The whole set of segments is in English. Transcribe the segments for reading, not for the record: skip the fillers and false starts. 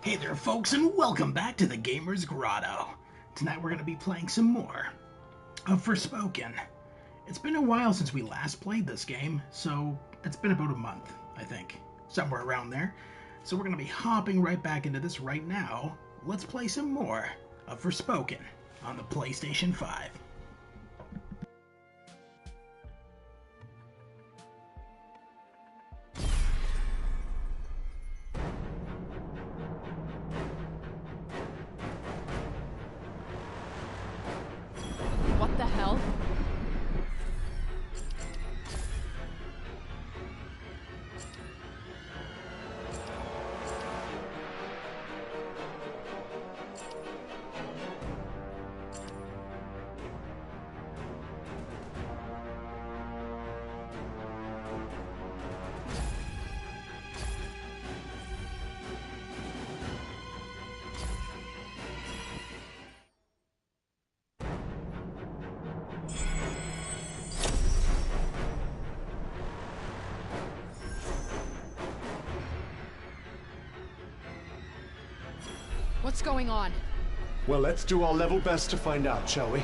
Hey there folks, and welcome back to the Gamer's Grotto. Tonight we're going to be playing some more of Forspoken. It's been a while since we last played this game, so it's been about a month, I think. Somewhere around there. So we're going to be hopping right back into this right now. Let's play some more of Forspoken on the PlayStation 5. What the hell? What's going on? Well, let's do our level best to find out, shall we?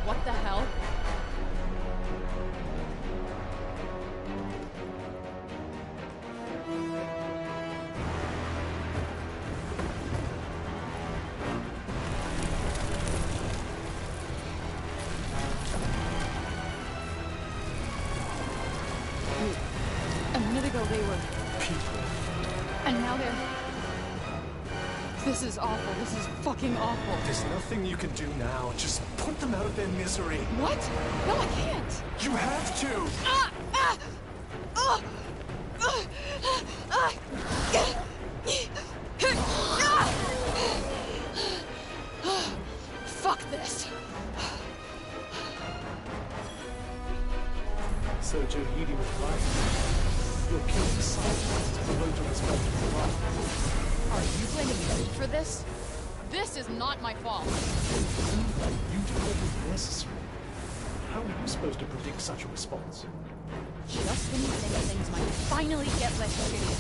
What the hell? A minute ago they were People. and now they're... This is awful. This is fucking awful. There's nothing you can do now. Just put them out of their misery. What? No, I can't. You have to! Fuck this. So Johidi was right. You're killing scientists to promote a respect for life. Are you blaming me for this? This is not my fault. You did what was necessary. How are you supposed to predict such a response? Just when you think things might finally get less shitty.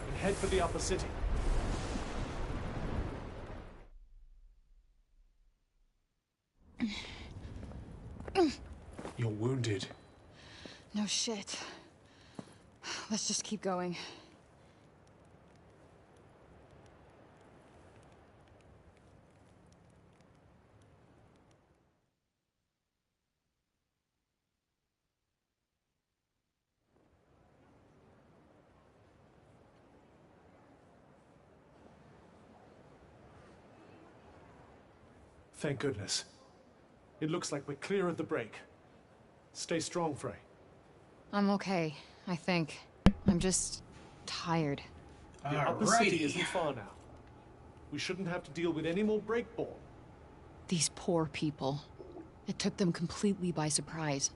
and head for the upper city. You're wounded. No shit. Let's just keep going. Thank goodness. It looks like we're clear of the break. Stay strong, Frey. I'm okay, I think. I'm just tired. The upper city isn't far now. We shouldn't have to deal with any more breakball. These poor people. It took them completely by surprise.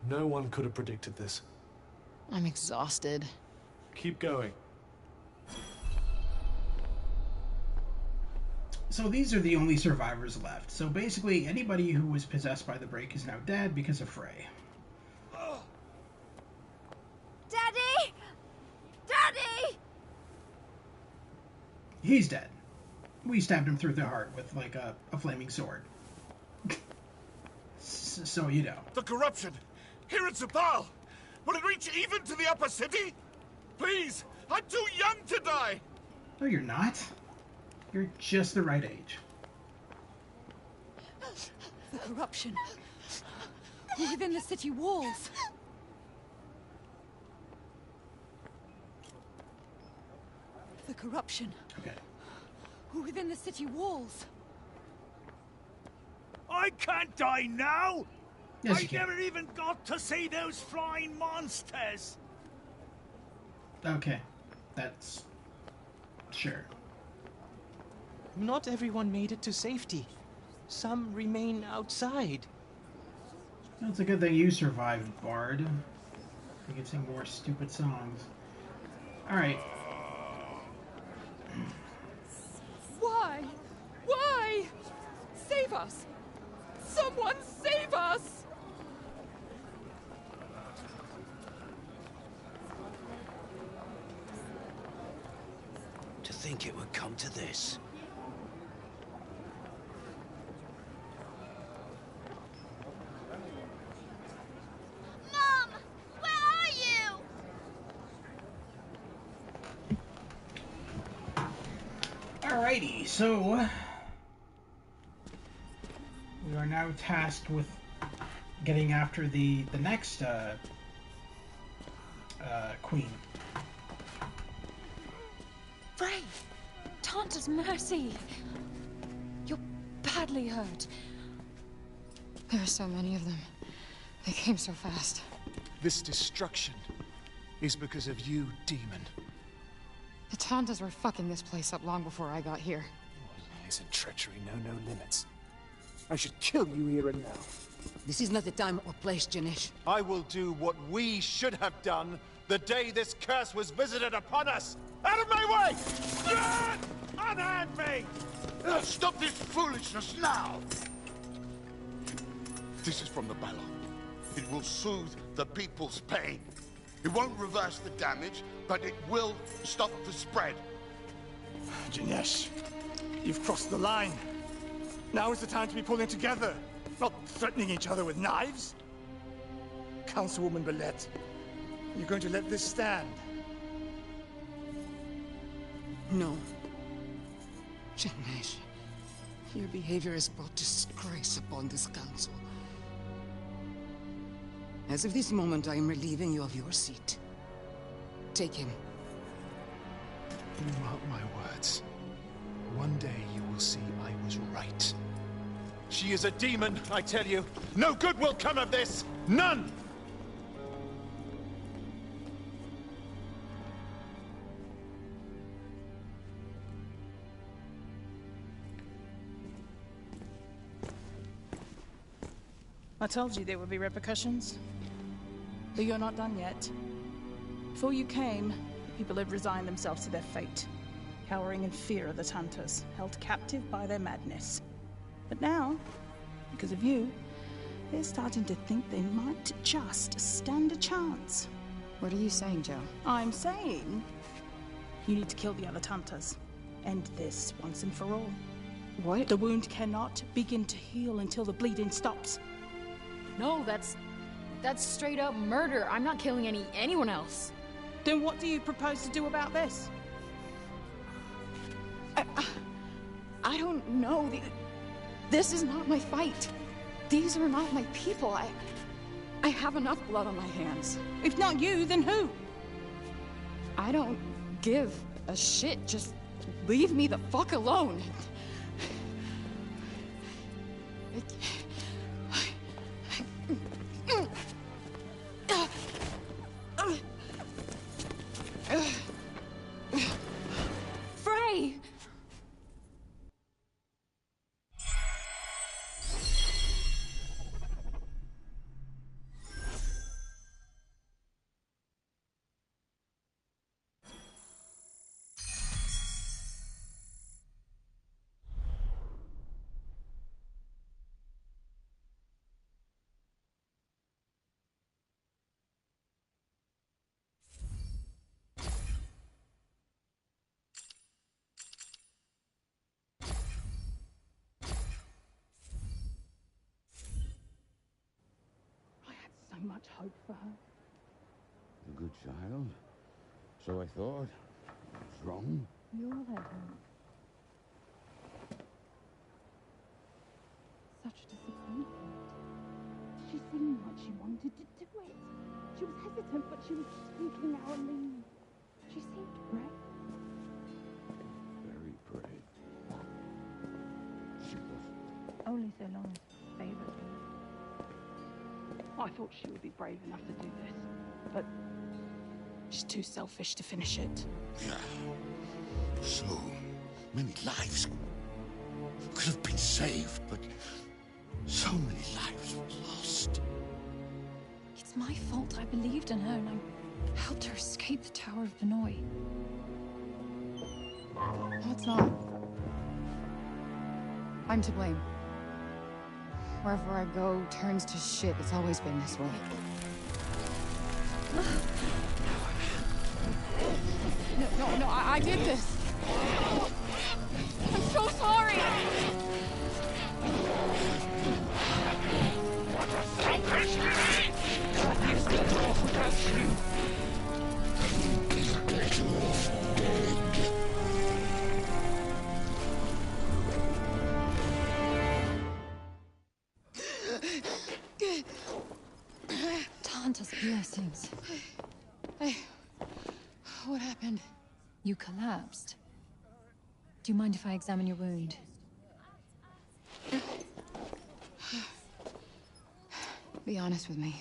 No one could have predicted this. I'm exhausted. Keep going. So these are the only survivors left. So basically, anybody who was possessed by the break is now dead because of Frey. Daddy! Daddy! He's dead. We stabbed him through the heart with, like, a flaming sword. So you know. The corruption! Here in Zabal! Will it reach even to the upper city? Please! I'm too young to die! No, you're not. You're just the right age. The corruption. Within the city walls. The corruption. Okay. Within the city walls. I can't die now! Yes, I you can. never even got to see those flying monsters! Okay. That's... sure. Not everyone made it to safety. Some remain outside. Well, it's a good thing you survived, Bard. You can sing more stupid songs. Alright. Why? Why? Save us! Someone save us! To think it would come to this. Mom! Where are you? Alrighty, so... we are now tasked with getting after the next, queen. Frey! Tantas, mercy! You're badly hurt. There are so many of them. They came so fast. This destruction is because of you, demon. The Tantas were fucking this place up long before I got here. Lies and treachery know no limits. I should kill you here and now. This is not the time or place, Janesh. I will do what we should have done the day this curse was visited upon us! Out of my way! Unhand me! Stop this foolishness now! This is from the Balor. It will soothe the people's pain. It won't reverse the damage, but it will stop the spread. Janesh, you've crossed the line. Now is the time to be pulling together, not threatening each other with knives. Councilwoman Belette, you're going to let this stand? No. Janesh, your behavior has brought disgrace upon this council. As of this moment, I am relieving you of your seat. Take him. You mark my words. One day you will see I was right. She is a demon, I tell you. No good will come of this! None! I told you there would be repercussions. But you're not done yet. Before you came, the people had resigned themselves to their fate, cowering in fear of the Tantas, held captive by their madness. But now, because of you, they're starting to think they might just stand a chance. What are you saying, Joe? I'm saying You need to kill the other Tantas. End this once and for all. What? The wound cannot begin to heal until the bleeding stops. No, that's straight up murder. I'm not killing anyone else. Then what do you propose to do about this? I don't know. This is not my fight. These are not my people. I have enough blood on my hands. If not you, then who? I don't give a shit. Just leave me the fuck alone. Frey! So much hope for her. A good child. So I thought. What's wrong? You're there. Such disappointment. She seemed like she wanted to do it. She was hesitant, but she was speaking our lead. She seemed brave. Very brave. She was. Only so long as favored me. I thought she would be brave enough to do this, but she's too selfish to finish it. Yeah. So many lives could have been saved, but so many lives were lost. It's my fault. I believed in her and I helped her escape the Tower of Benoy. That's not. I'm to blame. Wherever I go turns to shit. It's always been this way. No, I did this. I'm so sorry. Tantas' blessings. Hey, what happened? You collapsed. Do you mind if I examine your wound? Be honest with me.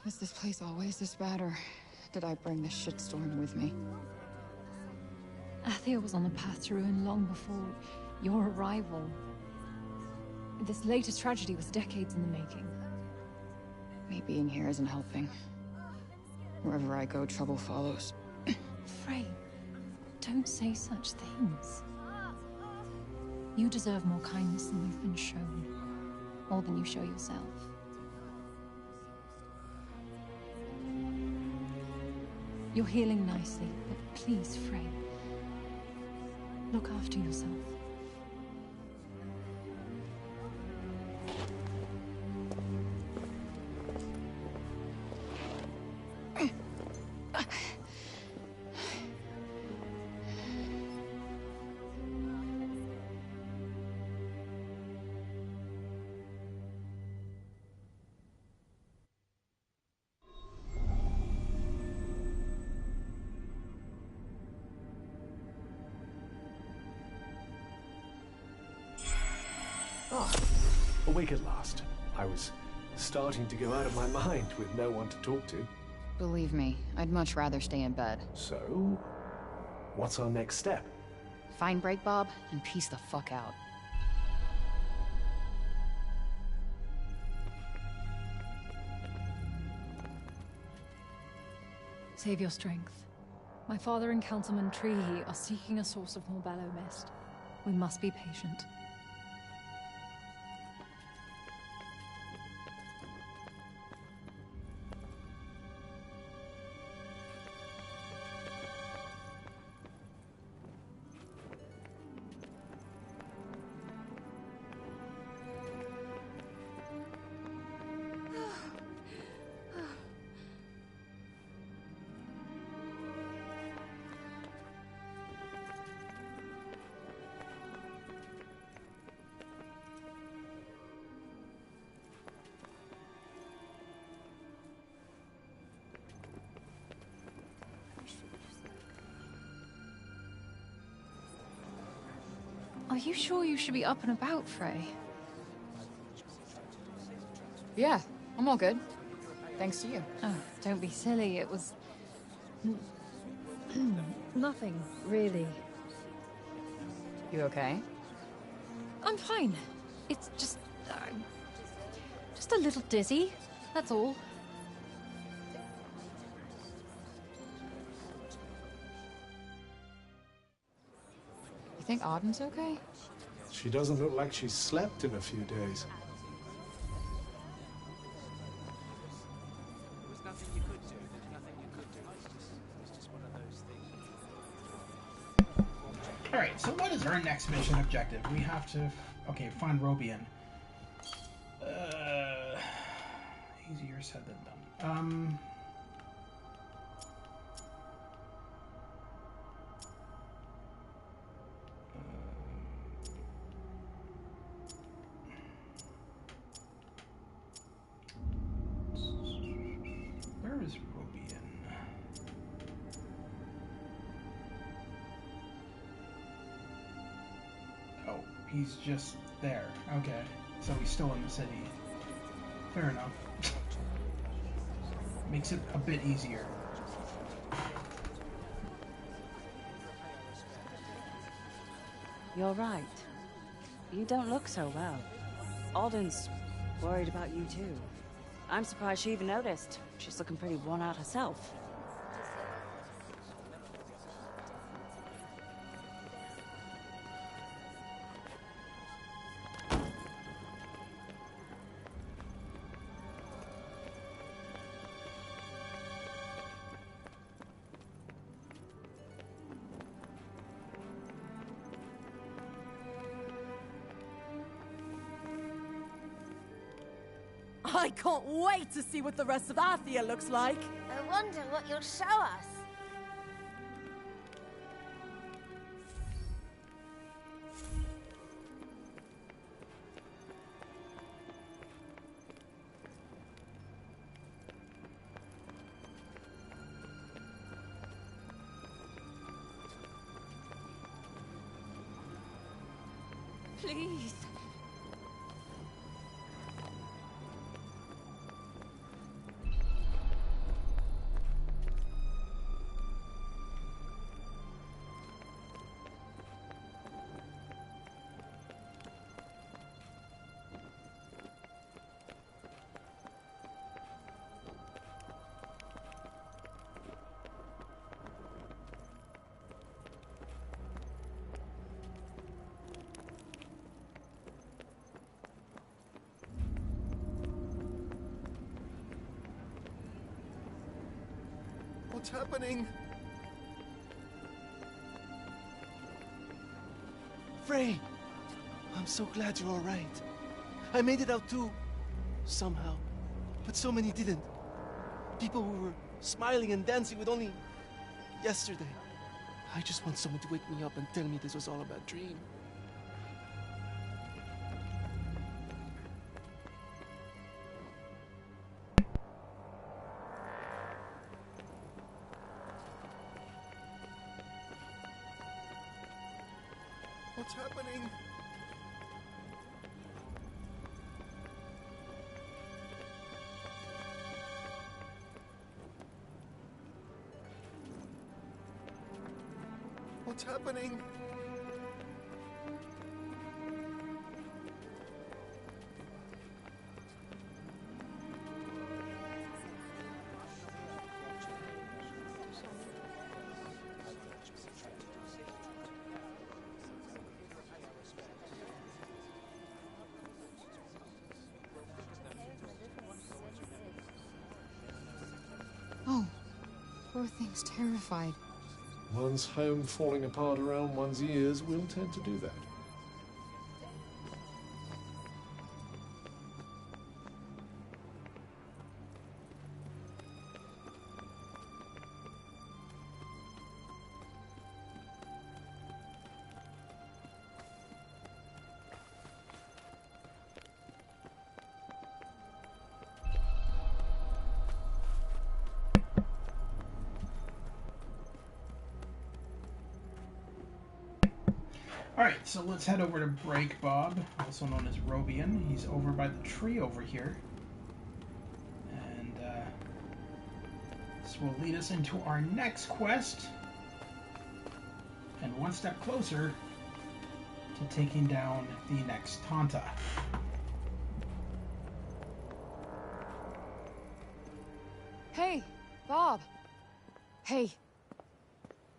Was this place always this bad, or did I bring this shitstorm with me? Athia was on the path to ruin long before your arrival. This latest tragedy was decades in the making. Me being here isn't helping. Wherever I go, trouble follows. Frey, don't say such things. You deserve more kindness than you've been shown. More than you show yourself. You're healing nicely, but please, Frey, look after yourself. Awake at last. I was starting to go out of my mind with no one to talk to. Believe me, I'd much rather stay in bed. So, what's our next step? Find Break Bob and peace the fuck out. Save your strength. My father and Councilman Trehe are seeking a source of Morbello mist. We must be patient. Are you sure you should be up and about, Frey? Yeah, I'm all good. Thanks to you. Oh, don't be silly. It was... Nothing, really. You okay? I'm fine. It's just a little dizzy, that's all. You think Auden's okay? She doesn't look like she's slept in a few days. Alright, so what is our next mission objective? We have to... Okay, find Robian. Easier said than done. Where is Robian? Oh, he's just there. Okay, so he's still in the city. Fair enough. Makes it a bit easier. You're right. You don't look so well. Alden's worried about you too. I'm surprised she even noticed. She's looking pretty worn out herself. I can't wait to see what the rest of Athia looks like. I wonder what you'll show us. Please. What's happening? Frey! I'm so glad you're alright. I made it out too. Somehow. But so many didn't. People who were smiling and dancing with only yesterday. I just want someone to wake me up and tell me this was all a bad dream. What's happening? What's happening? Oh, poor thing's terrified. One's home falling apart around one's ears will tend to do that. Alright, so let's head over to Break Bob, also known as Robian. He's over by the tree over here. And this will lead us into our next quest. And one step closer to taking down the next Tanta. Hey, Bob. Hey.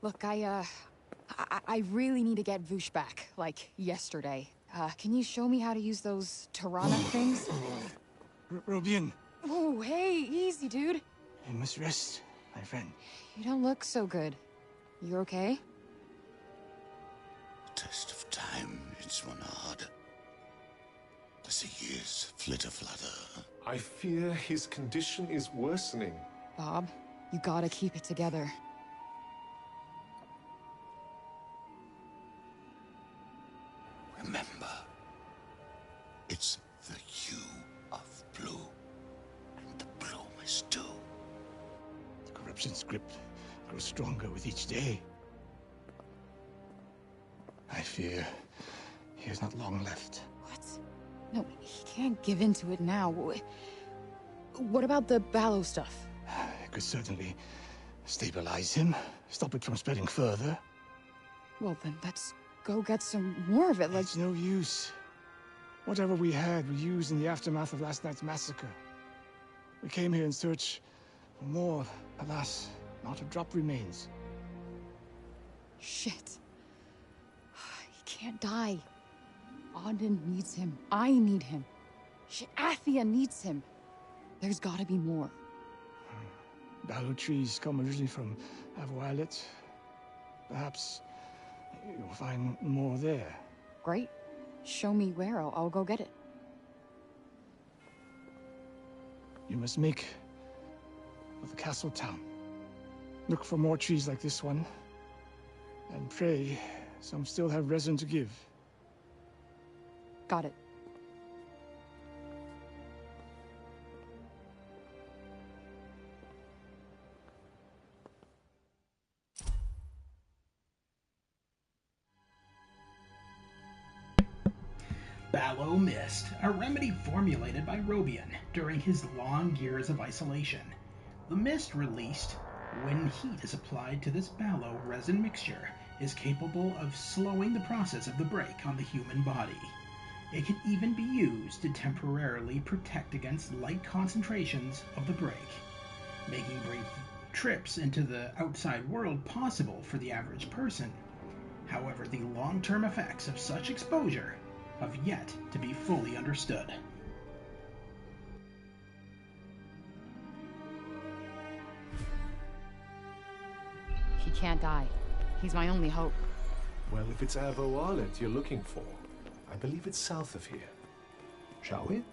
Look, I really need to get Voosh back, like yesterday. Can you show me how to use those Tirana things? Robian. Oh, hey, easy, dude. You must rest, my friend. You don't look so good. You okay? Test of time, it's run hard. As the years flitter. I fear his condition is worsening. Bob, you gotta keep it together. Remember, it's the hue of blue, and the bloom is too. The corruption's grip grows stronger with each day. I fear he has not long left. What? No, he can't give in to it now. What about the Ballo stuff? It could certainly stabilize him, stop it from spreading further. Well, then let's go get some more of it, like... It's no use. Whatever we had, we used in the aftermath of last night's massacre. We came here in search for more. Alas, not a drop remains. Shit. He can't die. Auden needs him. I need him. Shit, Athia needs him. There's gotta be more. Ballo trees come originally from Avoilet. Perhaps you'll find more there. Great. Show me where. I'll go get it. You must make for the castle town. Look for more trees like this one. And pray some still have resin to give. Got it. Ballo Mist, a remedy formulated by Robian during his long years of isolation. The mist released when heat is applied to this Ballo resin mixture is capable of slowing the process of the break on the human body. It can even be used to temporarily protect against light concentrations of the break, making brief trips into the outside world possible for the average person. However, the long-term effects of such exposure have yet to be fully understood. He can't die. He's my only hope. Well, if it's Avoilet you're looking for, I believe it's south of here. Shall we?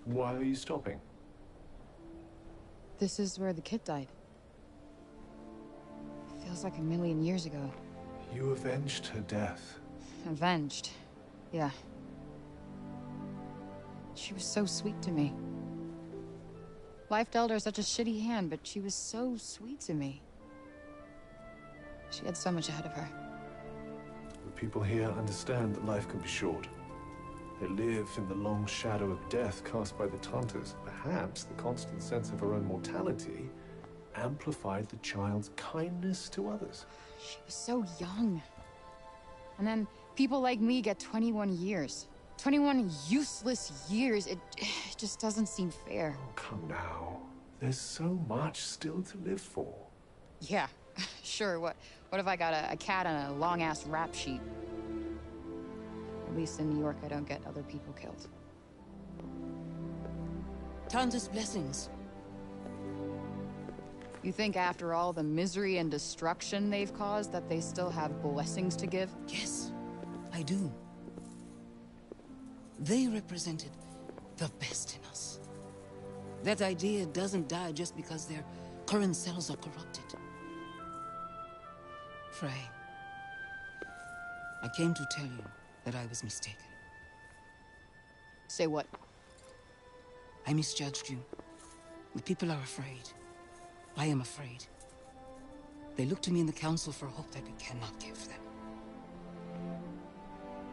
Why are you stopping? This is where the kid died. Feels like a million years ago. You avenged her death. Avenged. Yeah. She was so sweet to me. Life dealt her such a shitty hand, but she was so sweet to me. She had so much ahead of her. The people here understand that life can be short. They live in the long shadow of death cast by the Tantas. Perhaps the constant sense of her own mortality amplified the child's kindness to others. She was so young. And then people like me get 21 years. 21 useless years. It just doesn't seem fair. Oh, come now. There's so much still to live for. Yeah, sure. What if I got a cat on a long-ass rap sheet? At least in New York, I don't get other people killed. Tantas' blessings. You think after all the misery and destruction they've caused that they still have blessings to give? Yes, I do. They represented the best in us. That idea doesn't die just because their current cells are corrupted. Frey, I came to tell you that I was mistaken. Say what? I misjudged you. The people are afraid. I am afraid. They look to me in the Council for hope that we cannot give them.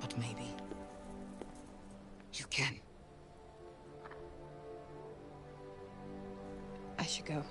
But maybe you can. I should go.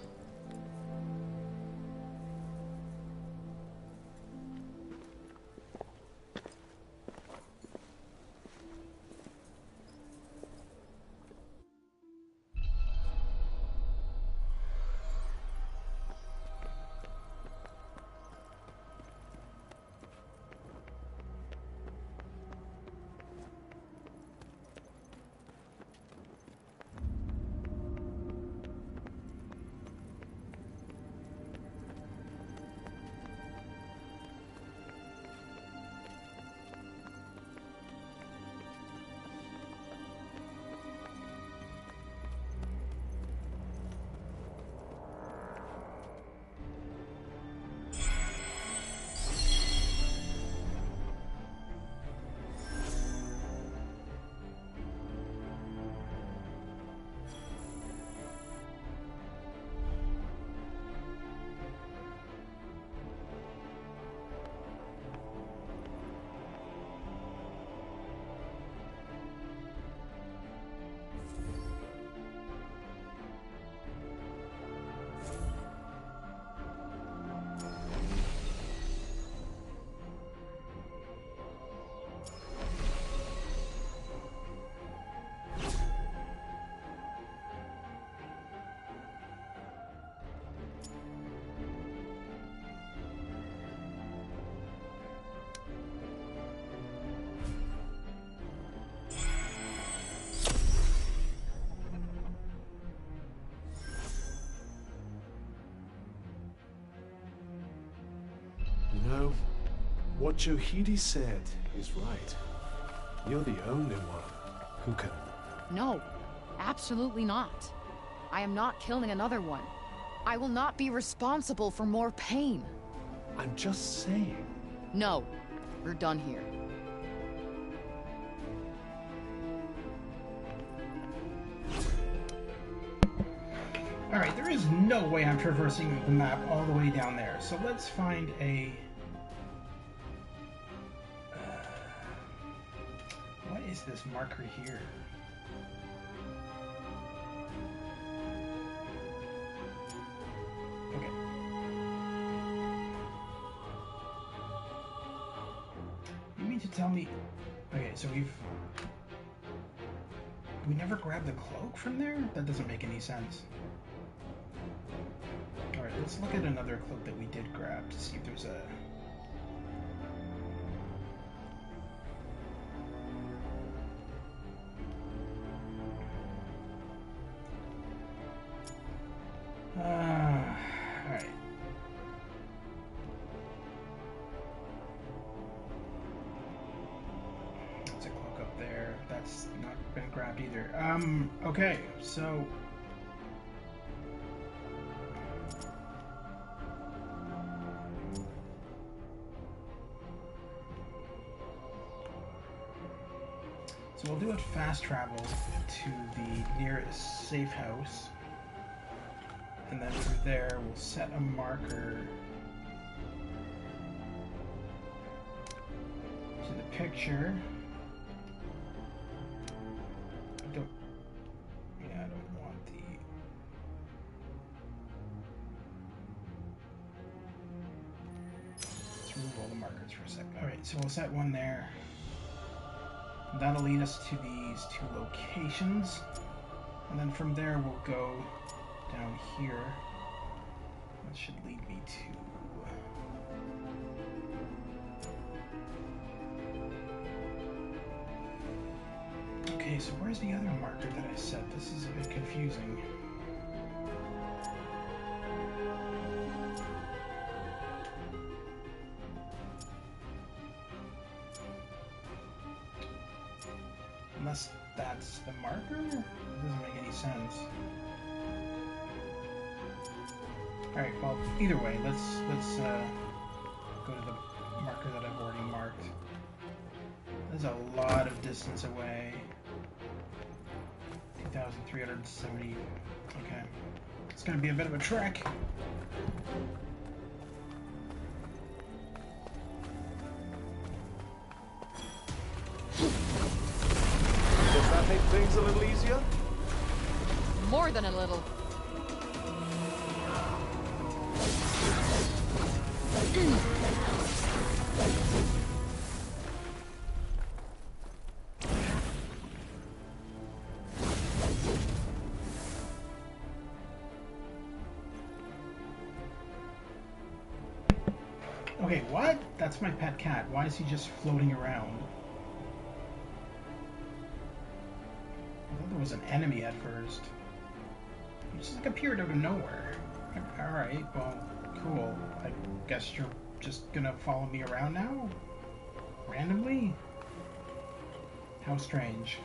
You know, what Johidi said is right. You're the only one who can... No, absolutely not. I am not killing another one. I will not be responsible for more pain. I'm just saying. No, we're done here. Alright, there is no way I'm traversing the map all the way down there, so let's find a... what is this marker here? Okay. You mean to tell me... Okay, so we never grabbed the cloak from there? That doesn't make any sense. Alright, let's look at another cloak that we did grab to see if there's a... Alright. There's a cloak up there. That's not been grabbed either. Okay, so... So we'll do a fast travel to the nearest safe house. And then from there, we'll set a marker to the picture. I don't want the... Let's remove all the markers for a second. Alright, so we'll set one there. That'll lead us to these two locations. And then from there, we'll go down here. That should lead me to... Okay, so where's the other marker that I set? This is a bit confusing. Unless that's the marker? It doesn't make any sense. Alright, well, either way, let's go to the marker that I've already marked. There's a lot of distance away. 2,370. Okay. It's gonna be a bit of a trek. Does that make things a little easier? More than a little. Okay, what? That's my pet cat. Why is he just floating around? I thought there was an enemy at first. He just like appeared out of nowhere. Alright, well, cool. I guess you're just gonna follow me around now? Randomly? How strange.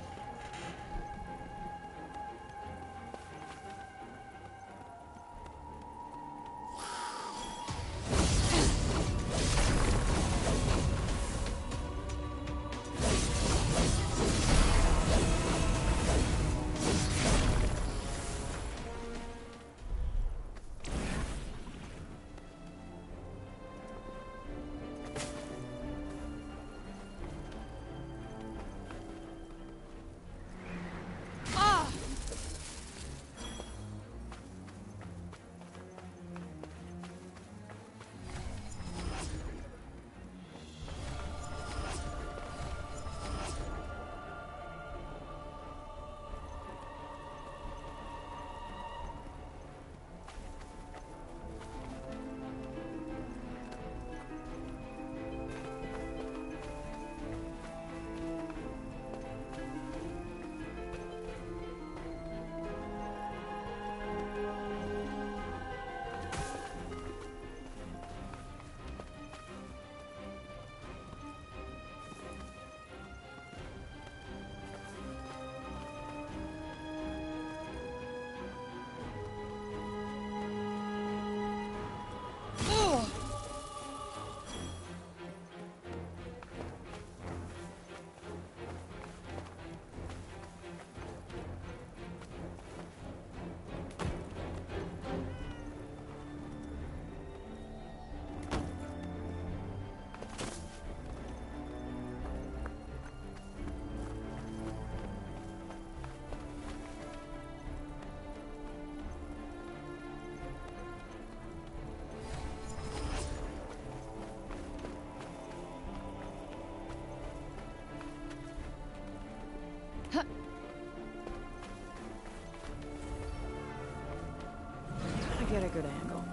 Get a good angle.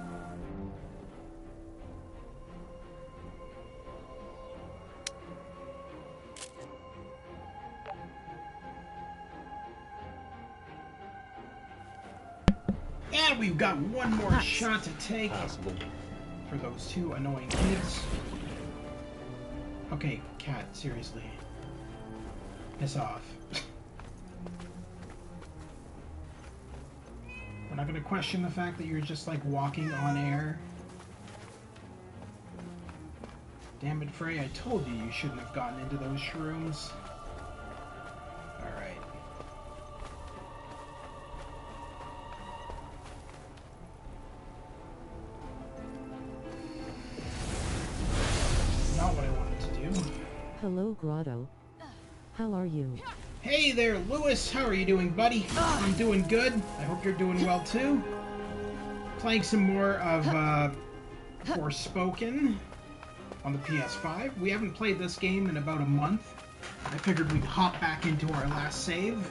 And we've got one more shot to take for those two annoying kids. Okay, cat, seriously. Piss off. We're not going to question the fact that you're just like walking on air. Damn it, Frey, I told you shouldn't have gotten into those shrooms. Alright. Not what I wanted to do. Hello, Grotto. How are you? Hey there, Lewis. How are you doing, buddy? I'm doing good. I hope you're doing well, too. Playing some more of Forspoken on the PS5. We haven't played this game in about a month. I figured we'd hop back into our last save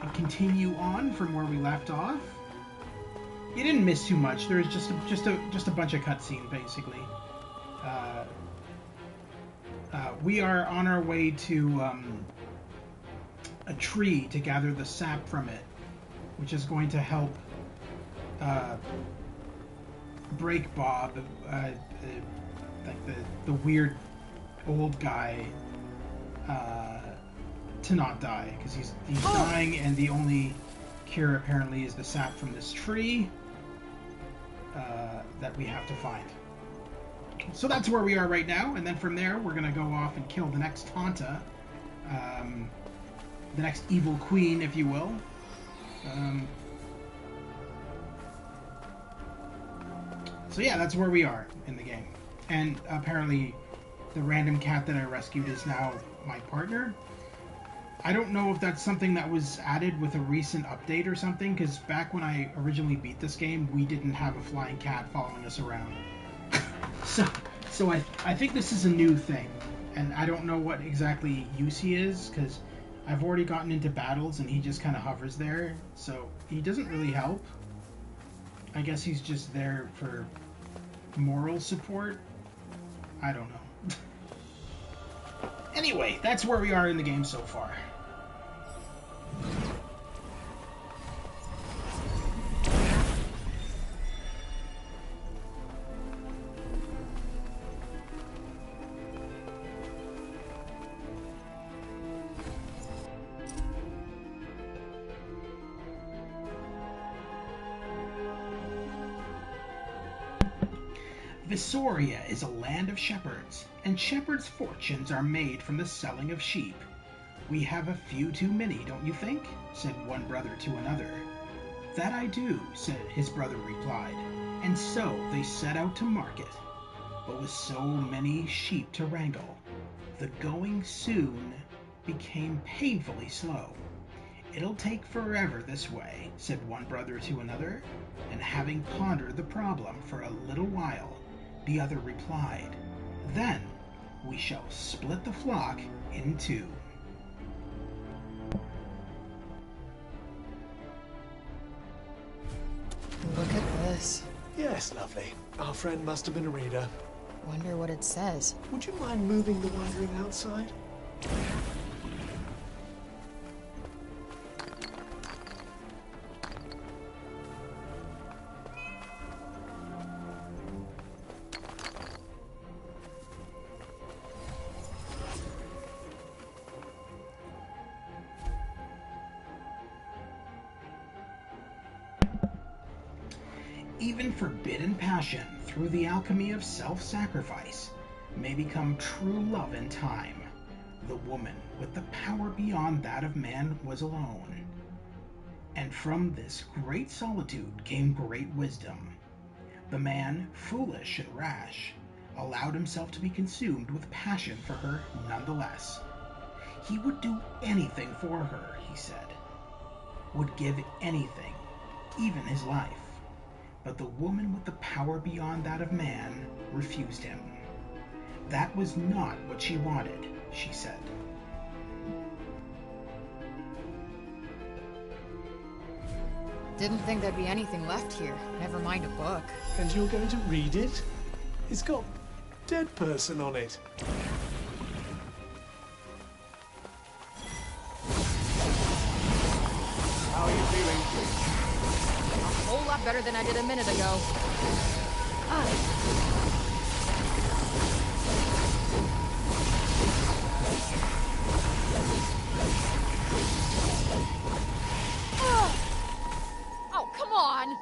and continue on from where we left off. You didn't miss too much. There was just a bunch of cutscenes, basically. We are on our way to a tree to gather the sap from it, which is going to help break Bob, like the weird old guy, to not die, because he's dying, and the only cure apparently is the sap from this tree that we have to find. So that's where we are right now, and then from there we're going to go off and kill the next Tanta, the next evil queen, if you will. So yeah, that's where we are in the game. And apparently the random cat that I rescued is now my partner. I don't know if that's something that was added with a recent update or something, because back when I originally beat this game, we didn't have a flying cat following us around. So I think this is a new thing, and I don't know what exactly use he is, because I've already gotten into battles and he just kind of hovers there, so he doesn't really help. I guess he's just there for moral support. I don't know. Anyway, that's where we are in the game so far. Visoria is a land of shepherds, and shepherds' fortunes are made from the selling of sheep. We have a few too many, don't you think? Said one brother to another. That I do, said his brother replied, and so they set out to market. But with so many sheep to wrangle, the going soon became painfully slow. It'll take forever this way, said one brother to another, and having pondered the problem for a little while, the other replied, Then we shall split the flock in two. Look at this. Yes, lovely. Our friend must have been a reader. Wonder what it says. Would you mind moving the wandering outside? Even forbidden passion, through the alchemy of self-sacrifice, may become true love in time. The woman with the power beyond that of man was alone. And from this great solitude came great wisdom. The man, foolish and rash, allowed himself to be consumed with passion for her nonetheless. He would do anything for her, he said. Would give anything, even his life. But the woman with the power beyond that of man refused him. That was not what she wanted, she said. Didn't think there'd be anything left here, never mind a book. And you're going to read it? It's got dead person on it. How are you feeling? A whole lot better than I did a minute ago. Oh, come on!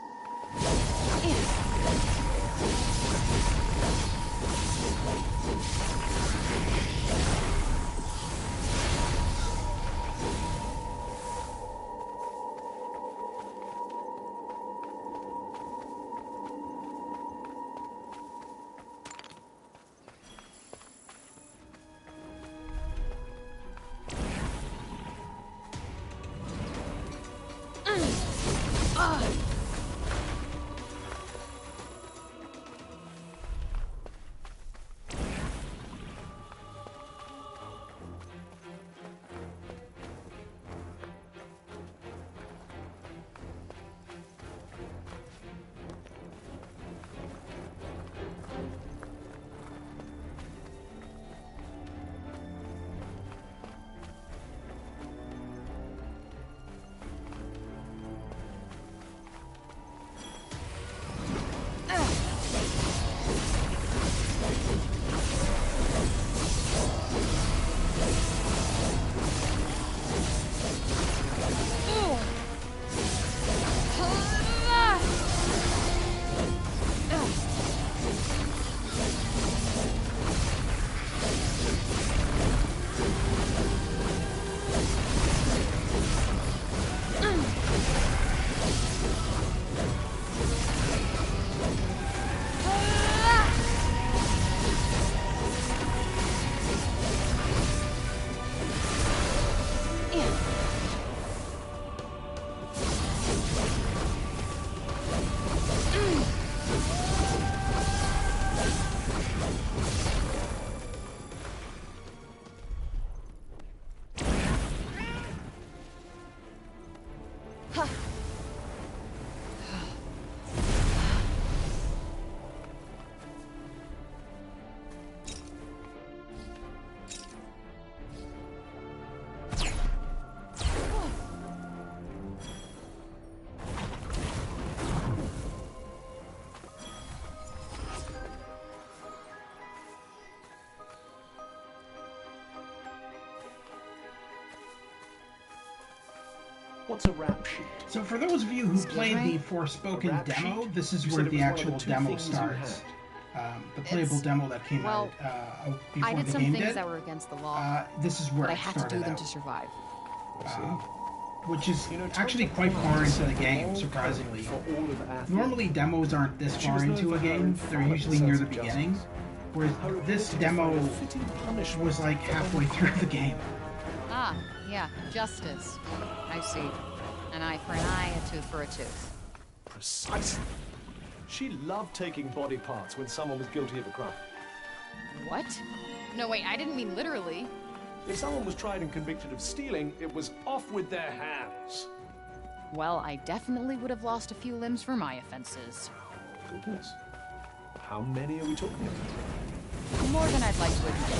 What's a rap sheet? So for those of you who played the Forspoken demo, this is where the actual demo starts. The playable demo that came out before I did the some game things did. that were against the law, This is where but I it had to started do them out. to survive. Which is actually quite far into the game, surprisingly. Normally demos aren't this far into a game, they're usually near the beginning, whereas this demo was like halfway through the game. Ah, yeah, justice. I see. An eye for an eye, a tooth for a tooth. Precisely. She loved taking body parts when someone was guilty of a crime. What? No, wait, I didn't mean literally. If someone was tried and convicted of stealing, it was off with their hands. Well, I definitely would have lost a few limbs for my offenses. Goodness. How many are we talking about? More than I'd like to admit.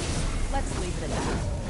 Let's leave it at that.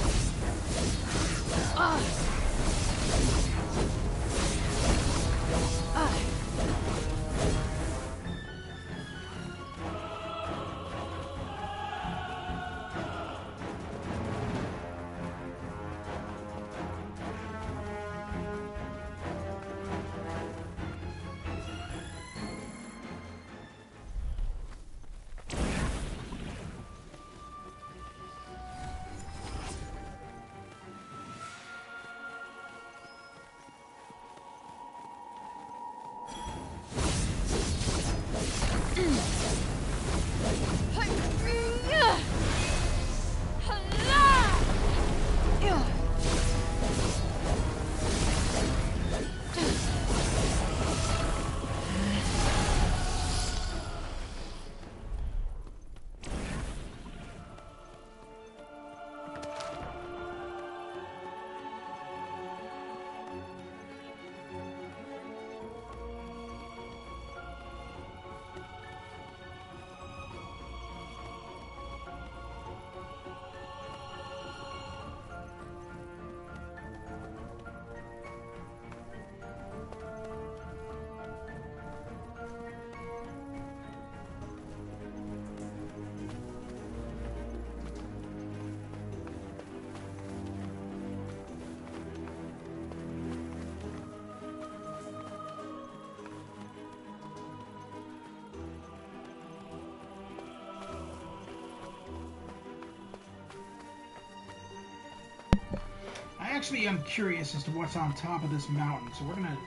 Actually, I'm curious as to what's on top of this mountain, so we're gonna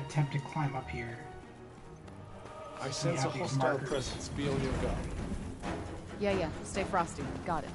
attempt to climb up here. I sense a hostile presence. Be on your guard. Yeah, stay frosty. Got it.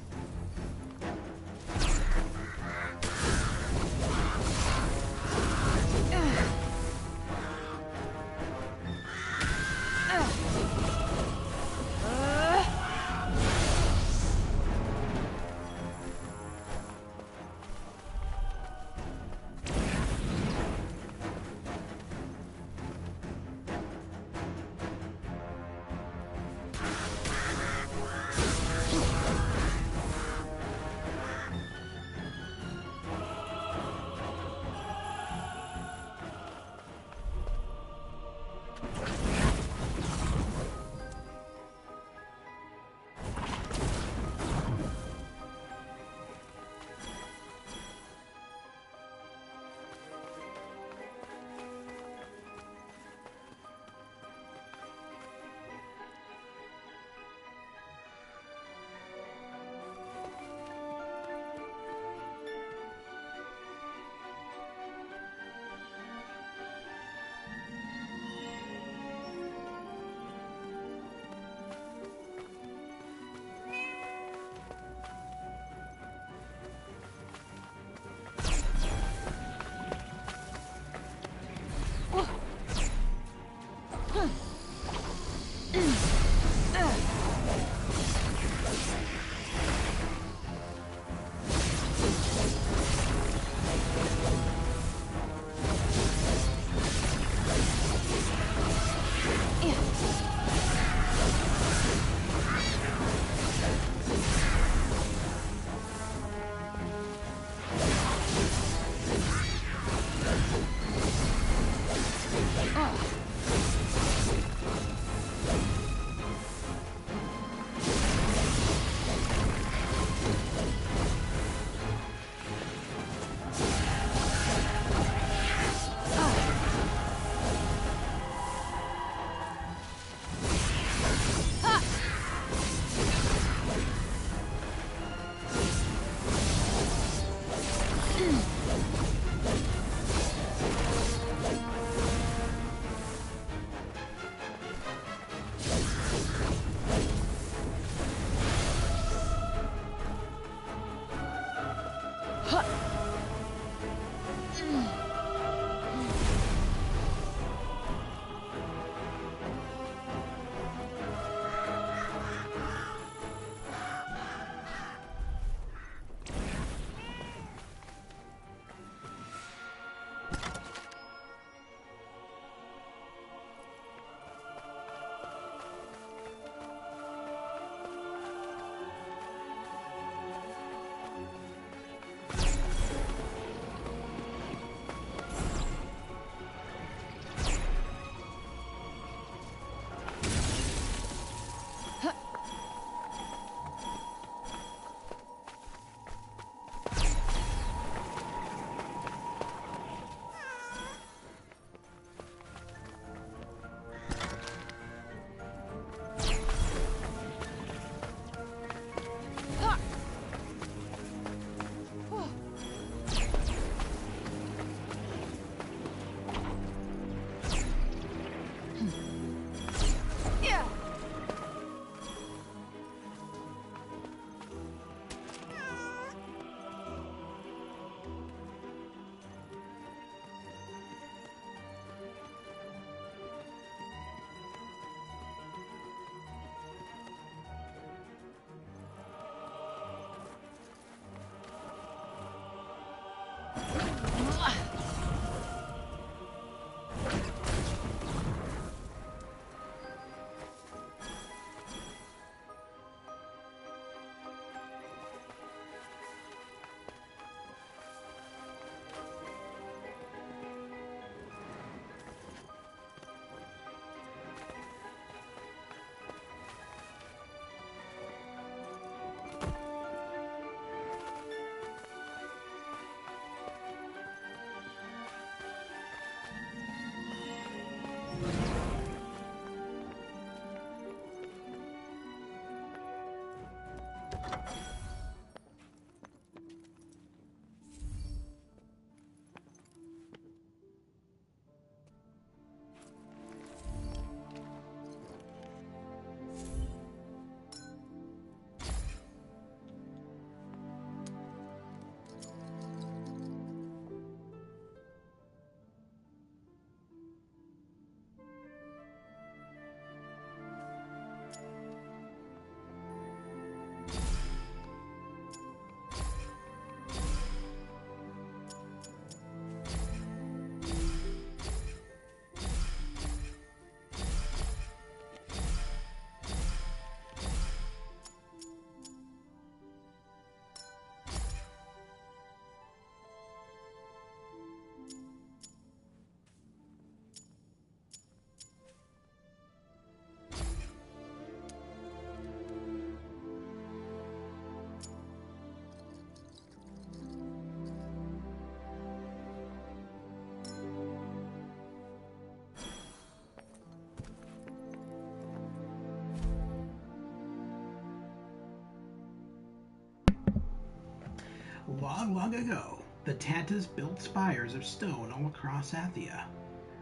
Long, long ago, the Tantas built spires of stone all across Athia.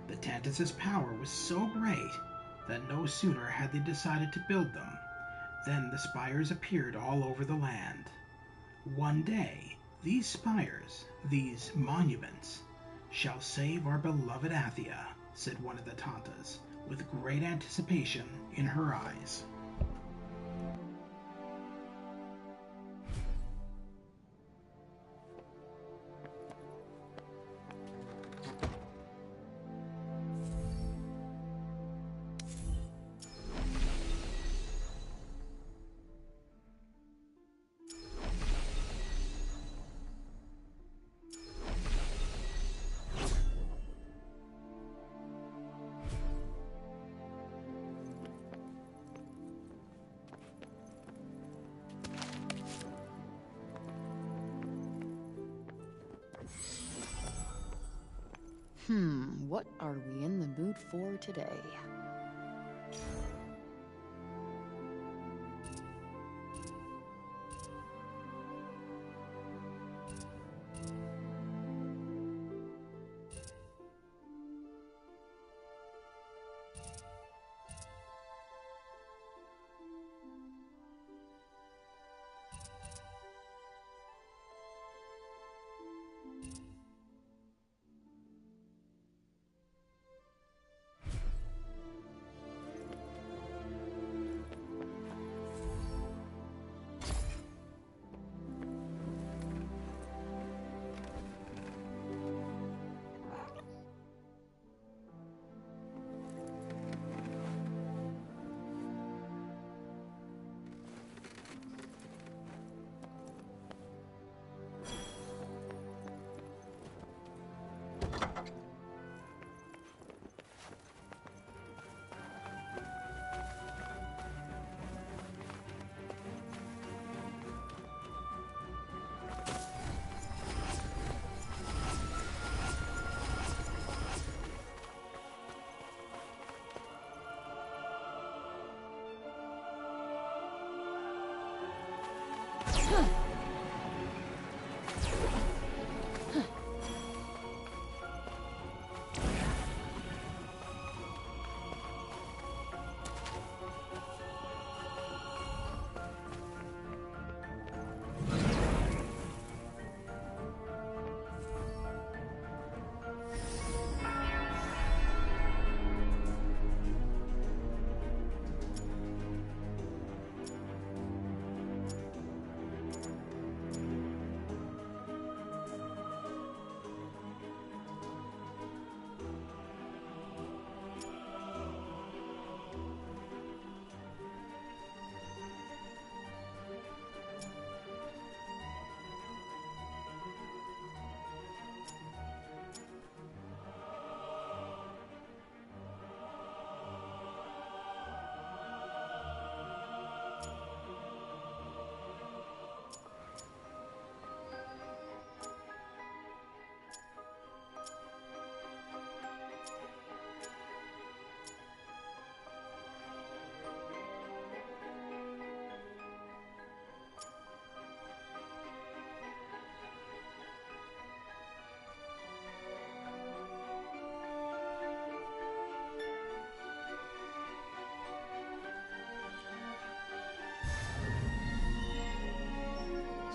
The Tantas' power was so great that no sooner had they decided to build them than the spires appeared all over the land. One day, these spires, these monuments, shall save our beloved Athia, said one of the Tantas, with great anticipation in her eyes. What are we in the mood for today?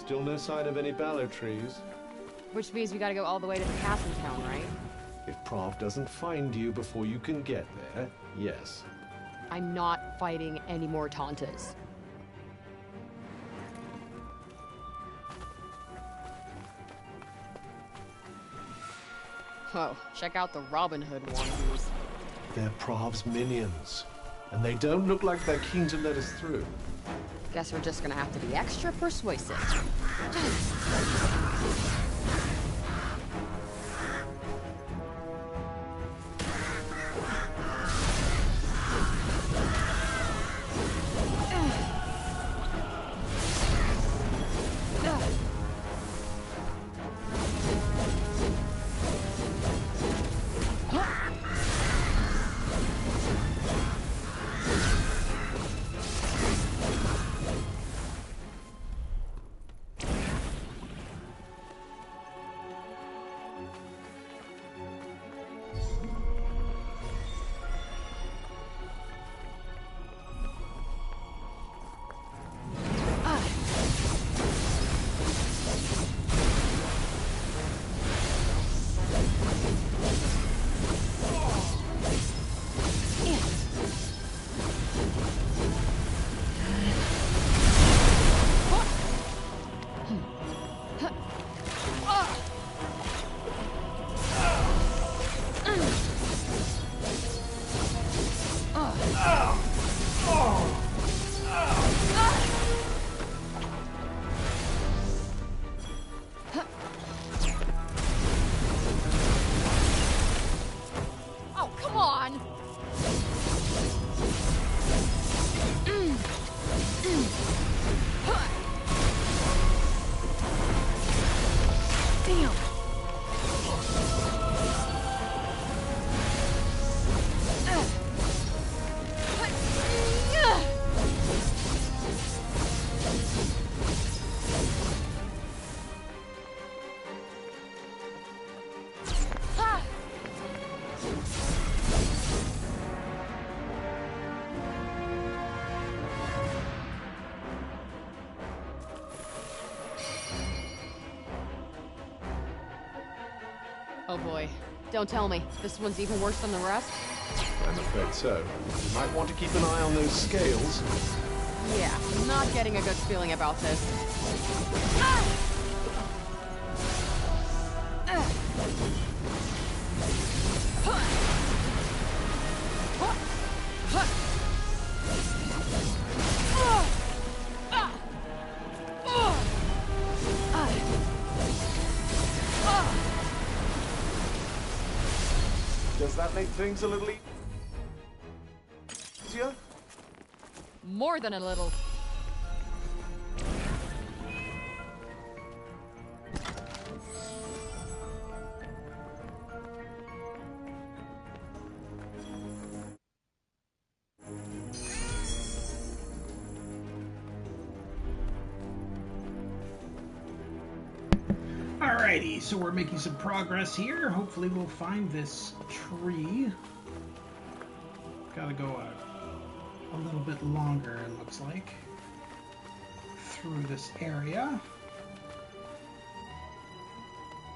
Still no sign of any ballow trees. Which means we gotta go all the way to the castle town, right? If Prav doesn't find you before you can get there, yes. I'm not fighting any more Tantas. Oh, check out the Robin Hood ones. They're Prav's minions, and they don't look like they're keen to let us through. Guess we're just gonna have to be extra persuasive. Oh boy. Don't tell me. This one's even worse than the rest? I'm afraid so. You might want to keep an eye on those scales. Yeah, not getting a good feeling about this. Does that make things a little easier? More than a little. Alrighty, so we're making some progress here. Hopefully we'll find this tree. Gotta go a little bit longer, it looks like, through this area.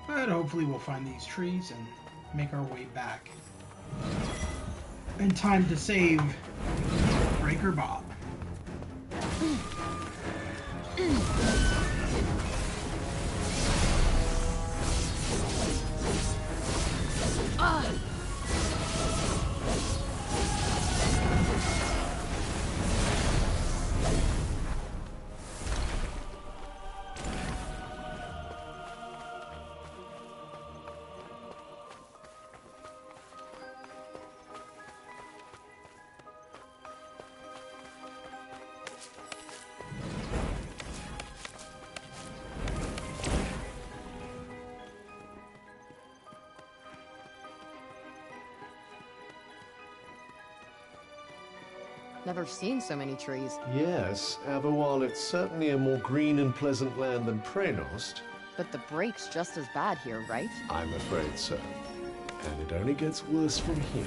But hopefully we'll find these trees and make our way back in time to save Breaker Bob. Never seen so many trees. Yes, Aberwal, it's certainly a more green and pleasant land than Prenost. But the break's just as bad here, right? I'm afraid so. And it only gets worse from here.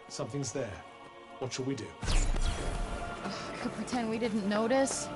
Something's there. What shall we do? Could pretend we didn't notice.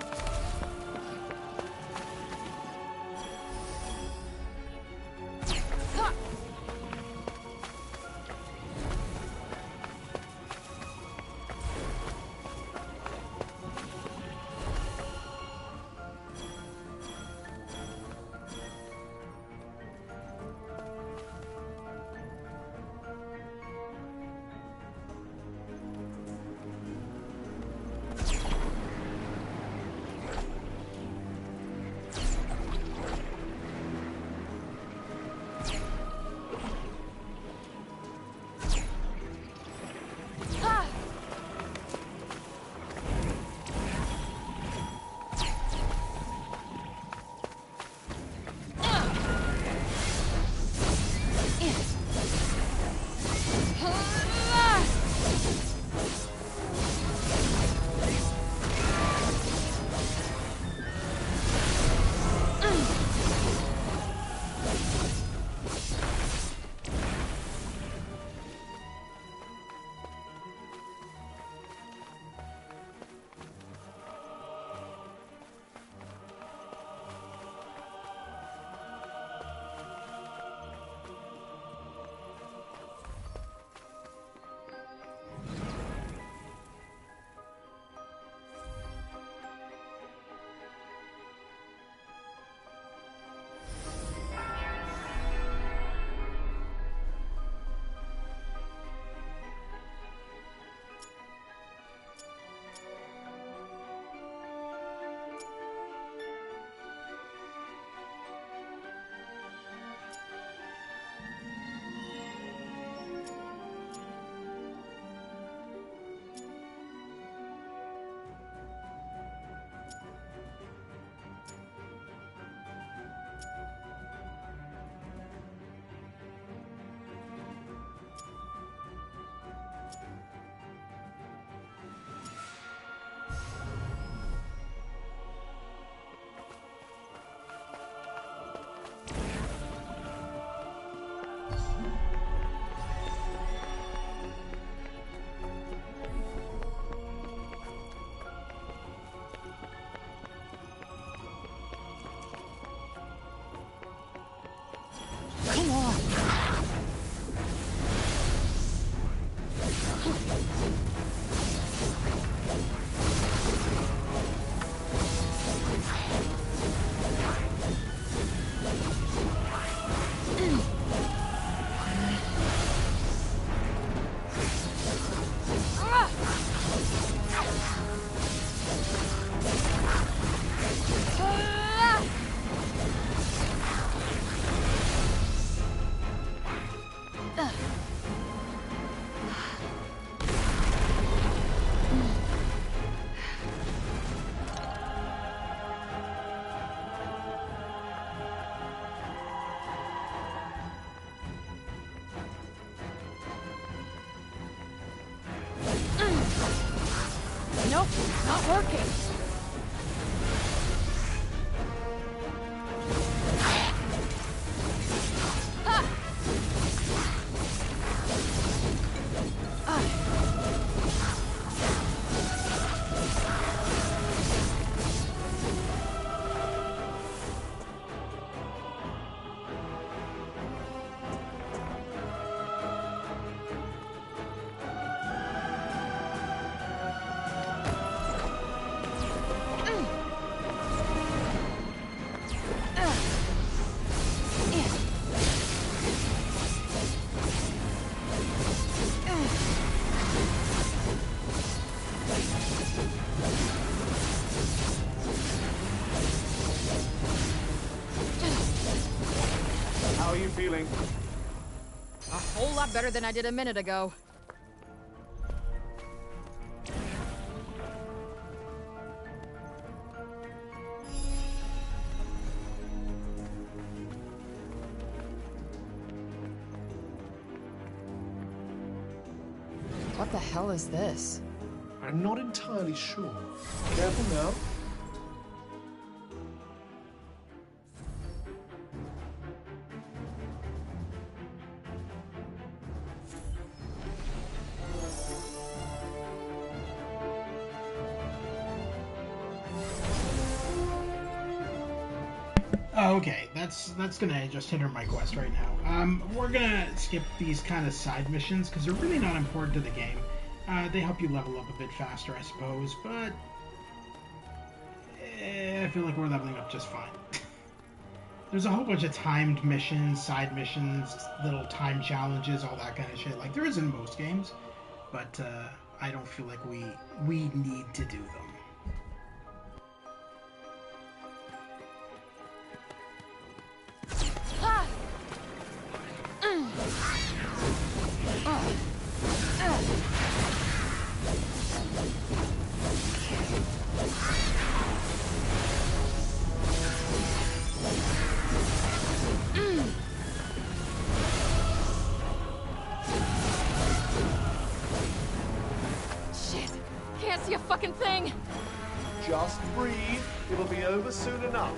Nope, not working. How are you feeling? A whole lot better than I did a minute ago. What the hell is this? I'm not entirely sure. Careful now. Oh, okay, that's gonna just hinder my quest right now. We're gonna skip these kind of side missions because they're really not important to the game. They help you level up a bit faster, I suppose, but I feel like we're leveling up just fine. There's a whole bunch of timed missions, side missions, little time challenges, all that kind of shit, like there is in most games, but I don't feel like we need to do them. Shit! Can't see a fucking thing! Just breathe. It'll be over soon enough.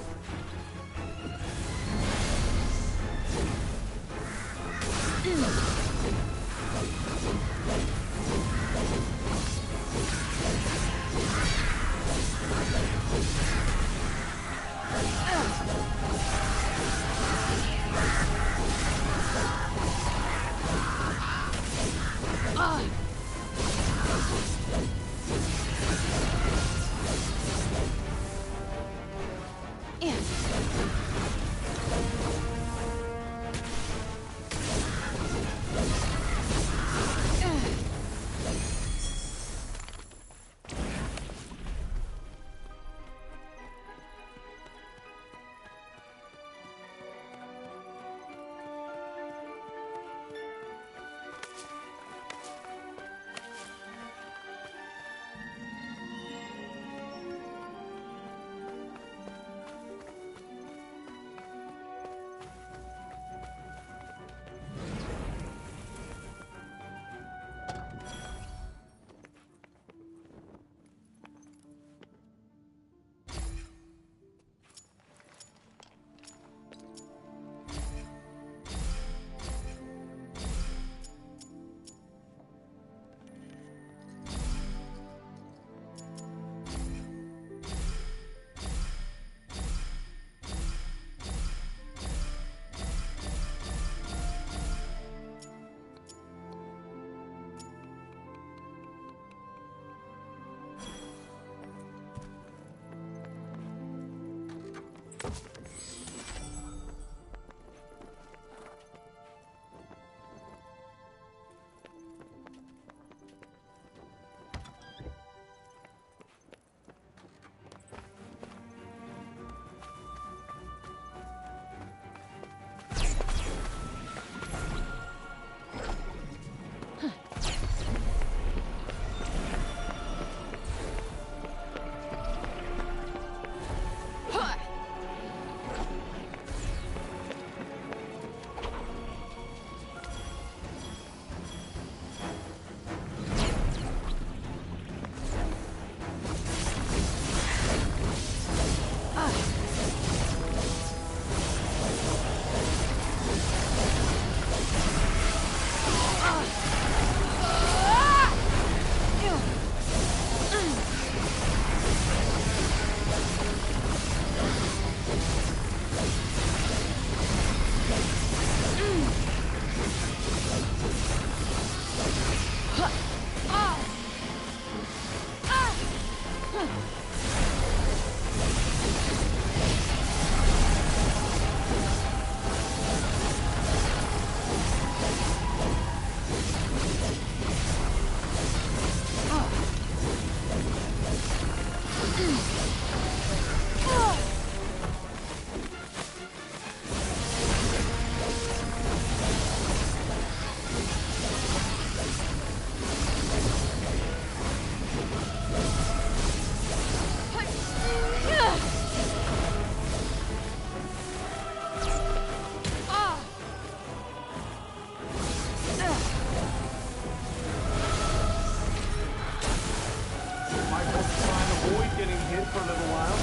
for a little while.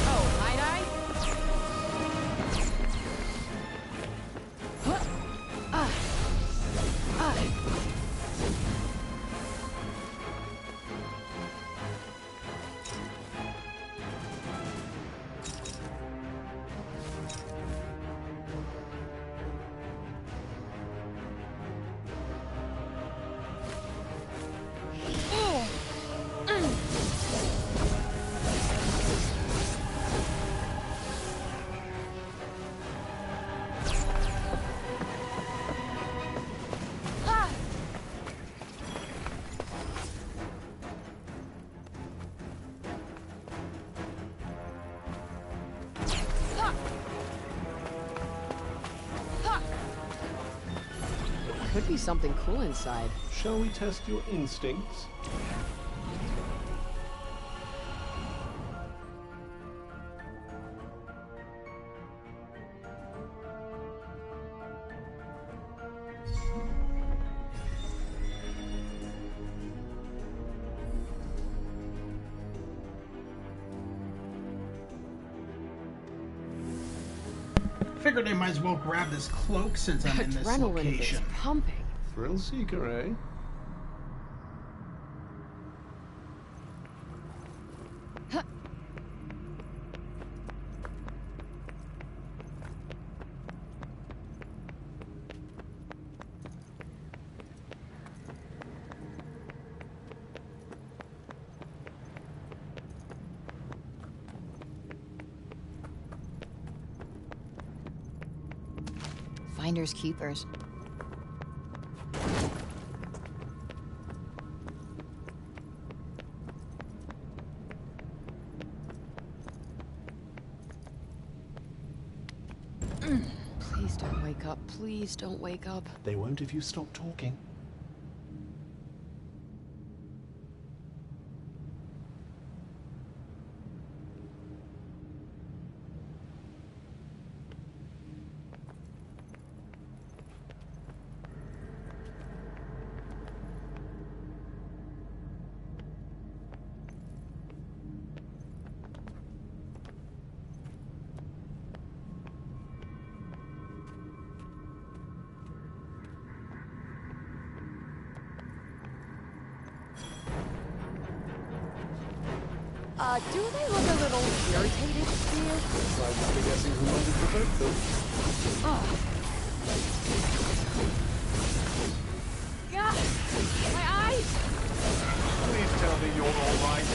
Oh, might I? Could be something cool inside. Shall we test your instincts? Figured I might as well grab this cloak since I'm in this location. Is pumping. Thrill seeker, eh? Finders keepers. Please don't wake up. Please don't wake up. They won't if you stop talking. Do they look a little irritated here? So I'm just guessing who might have provoked them. God, my eyes! Please tell me you're all right.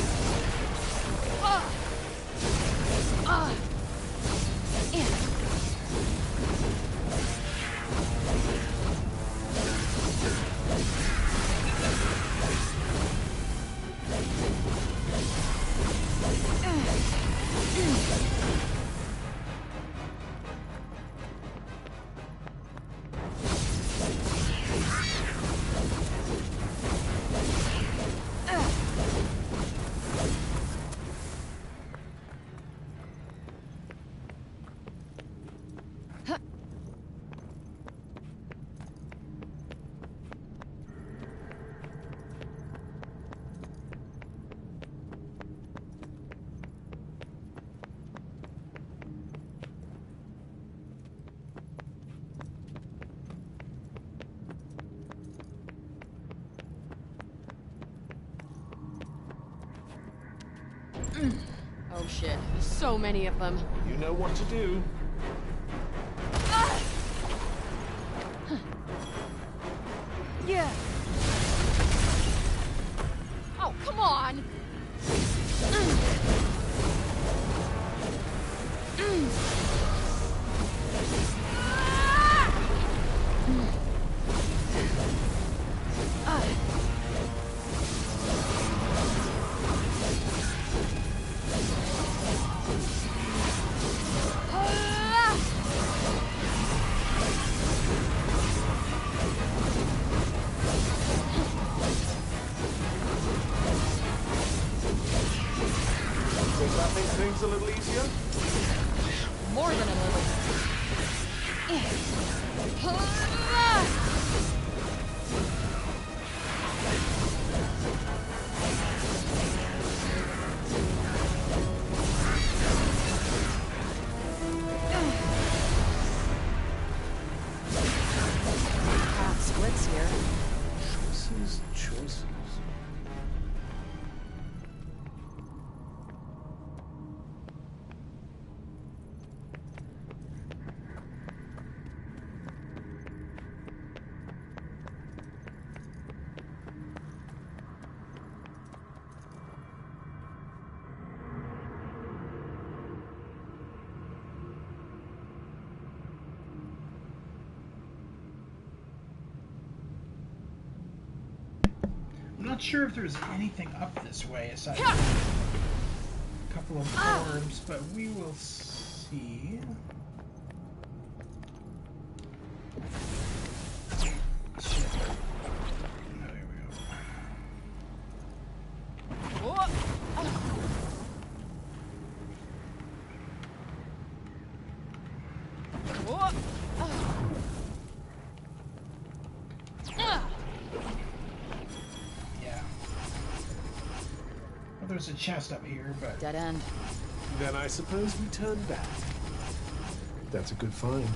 Oh shit, there's so many of them. You know what to do. Yeah. Oh, come on. Does that make things a little easier? More than a little. not sure if there's anything up this way aside from a couple of orbs, but we will see. Shit. Oh, here we go. Yeah. Well, there's a chest up here, but... Dead end. Then I suppose we turn back. That's a good find.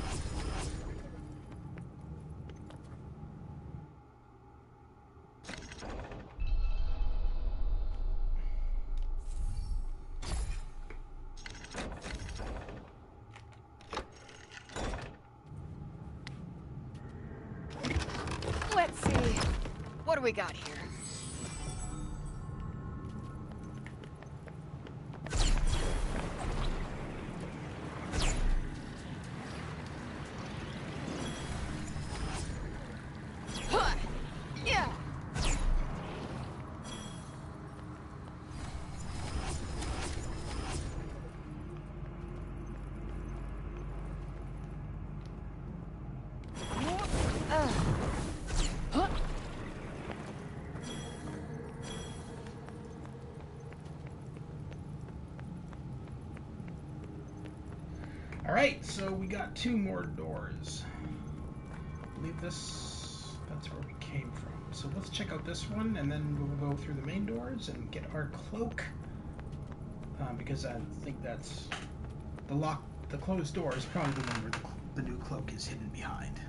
Let's see. What do we got here? Alright, so we got 2 more doors. I believe that's where we came from. So let's check out this one, and then we'll go through the main doors and get our cloak. Because I think that's the closed door is probably the one where the new cloak is hidden behind.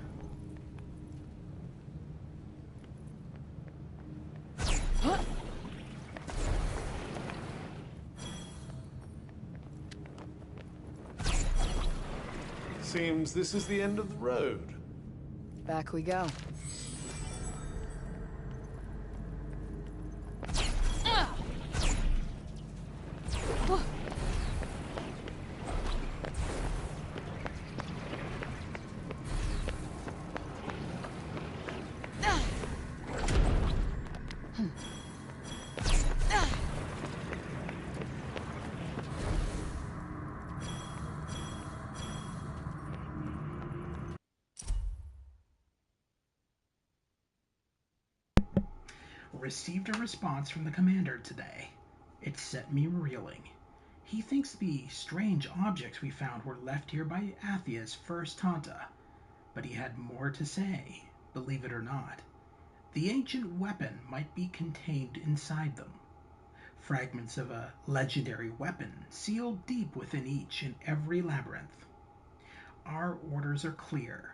Seems this is the end of the road. Back we go. Received a response from the commander today. It set me reeling. He thinks the strange objects we found were left here by Athia's first Tanta, but he had more to say, believe it or not. The ancient weapon might be contained inside them. Fragments of a legendary weapon sealed deep within each and every labyrinth. Our orders are clear.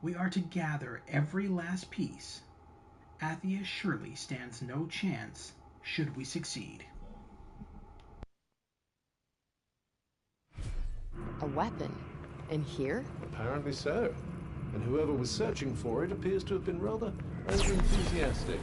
We are to gather every last piece. Athia surely stands no chance should we succeed. A weapon? In here? Apparently so. And whoever was searching for it appears to have been rather over-enthusiastic.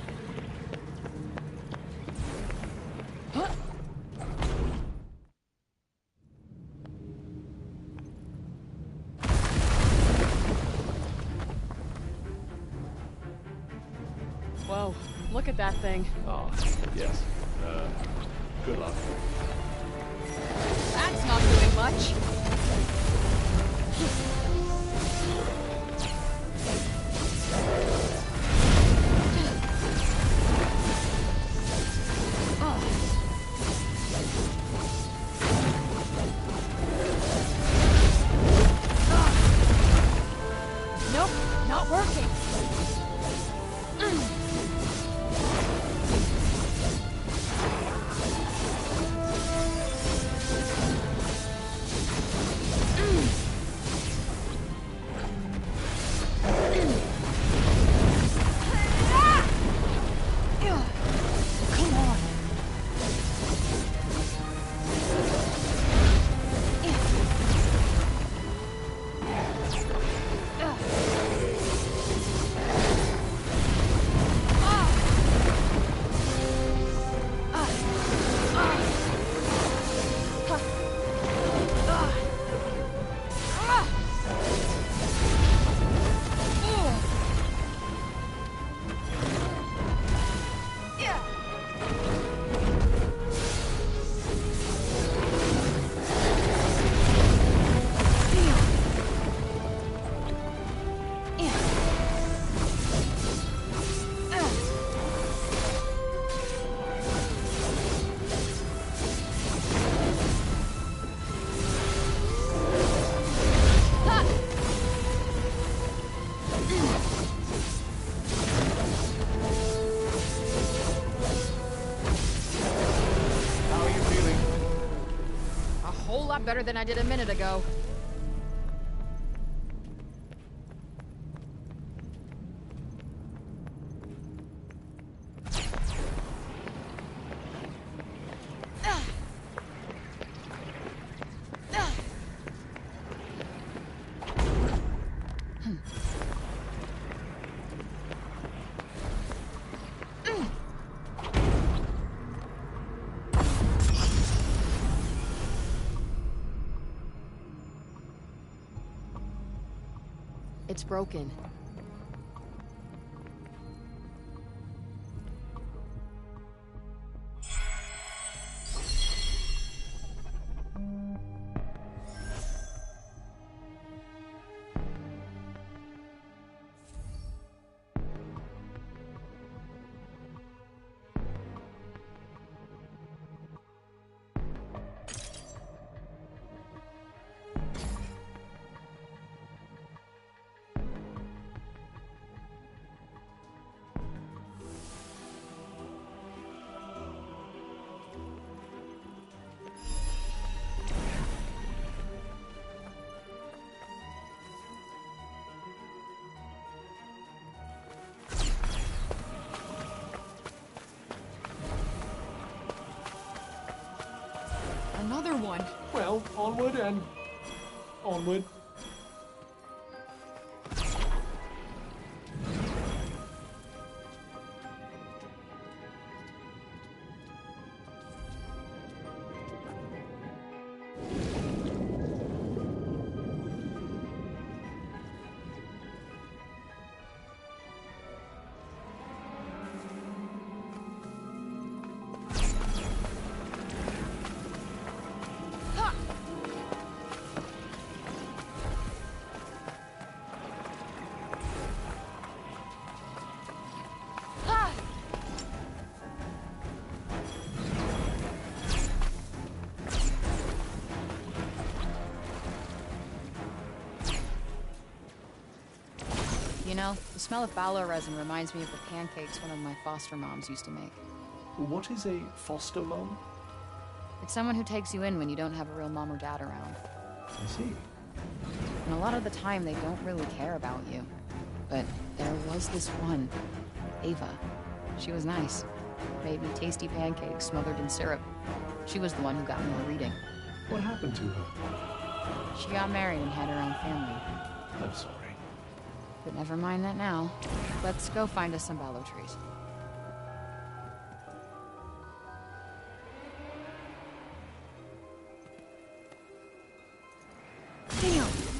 Whoa, look at that thing. Ah, yes. Good luck. That's not doing much. Nope, not working. lot better than I did a minute ago. It's broken. Another one. Well, onward and onward. You know, the smell of fallow resin reminds me of the pancakes one of my foster moms used to make. What is a foster mom? It's someone who takes you in when you don't have a real mom or dad around. I see. And a lot of the time, they don't really care about you. But there was this one, Ava. She was nice. Made me tasty pancakes smothered in syrup. She was the one who got me the reading. What happened to her? She got married and had her own family. I'm sorry. But never mind that now. Let's go find us some ballow trees. Damn!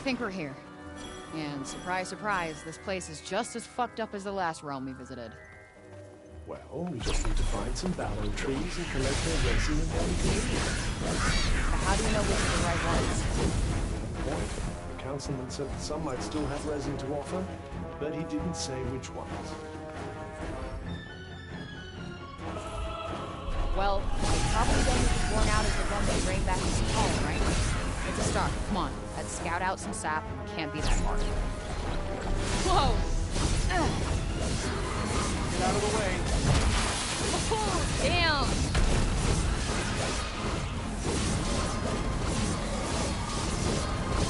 think we're here. And surprise, surprise, this place is just as fucked up as the last realm we visited. Well, we just need to find some ballow trees and collect their resin and then we can leave. How do you know which are the right ones? Good point. The councilman said that some might still have resin to offer, but he didn't say which ones. Well, they probably don't get as worn out as the one that drained back into Holland, right? It's a start. Come on, let's scout out some sap. Can't be that hard. Whoa! Get out of the way. Oh, damn!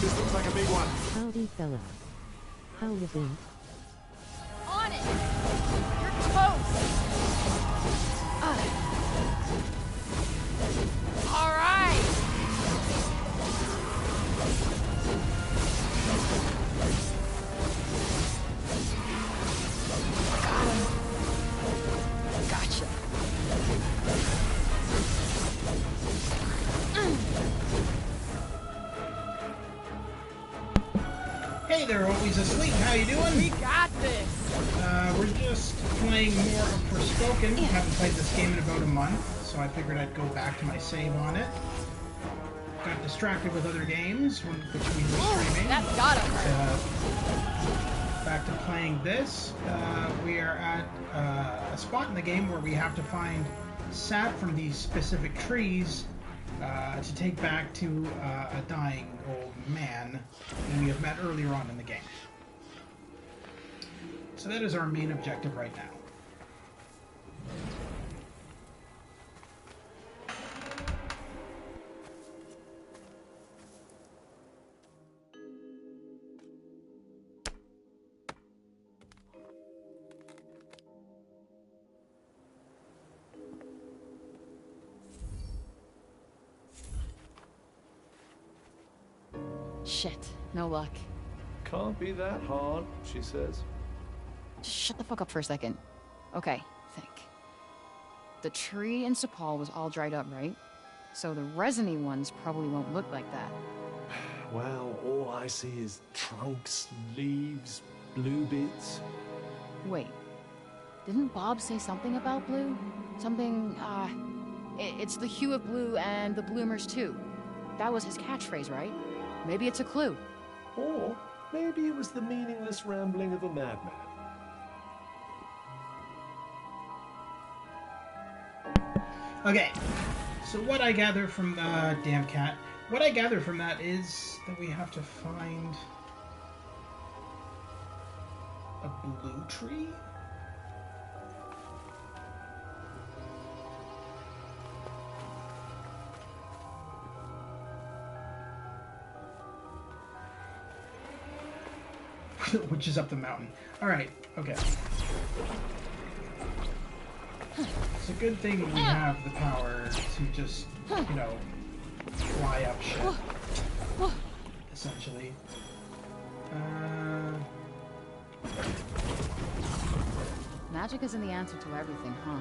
This looks like a big one. Howdy, fella. How you been? On it! You're toast! All right! Got him. Gotcha. Hey there, always asleep. How you doing? We got this. We're just playing more of Forspoken. Haven't played this game in about a month, so I figured I'd go back to my save on it. Got distracted with other games, which we were streaming. That's gotta hurt. Back to playing this. We are at a spot in the game where we have to find sap from these specific trees to take back to a dying old man who we have met earlier on in the game. So that is our main objective right now. Shit, no luck. Can't be that hard, she says. Just shut the fuck up for a second. Okay, think. The tree in Sepal was all dried up, right? So the resiny ones probably won't look like that. Well, all I see is trunks, leaves, blue bits. Wait. Didn't Bob say something about blue? Something, it's the hue of blue and the bloomers too. That was his catchphrase, right? Maybe it's a clue. Or maybe it was the meaningless rambling of a madman. Okay, so what I gather from the damn cat, what I gather from that is that we have to find a blue tree? Which is up the mountain. Alright, okay. It's a good thing we have the power to just, you know, fly up shit. Essentially. Magic isn't the answer to everything, huh?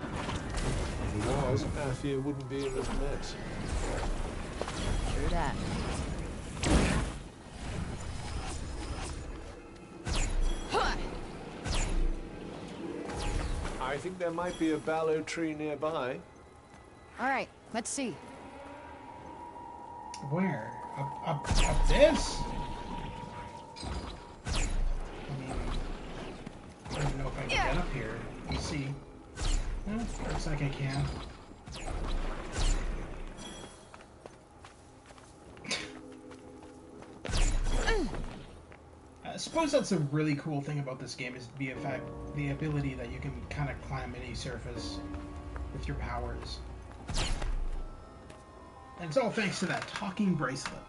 If it was, Athia wouldn't be in this mess. True that. I think there might be a ballow tree nearby. Alright, let's see. Where? Up this? I mean, I don't know if I can get up here. Let's see. Looks like I can. I suppose that's a really cool thing about this game is the ability that you can kind of climb any surface with your powers. And it's all thanks to that talking bracelet.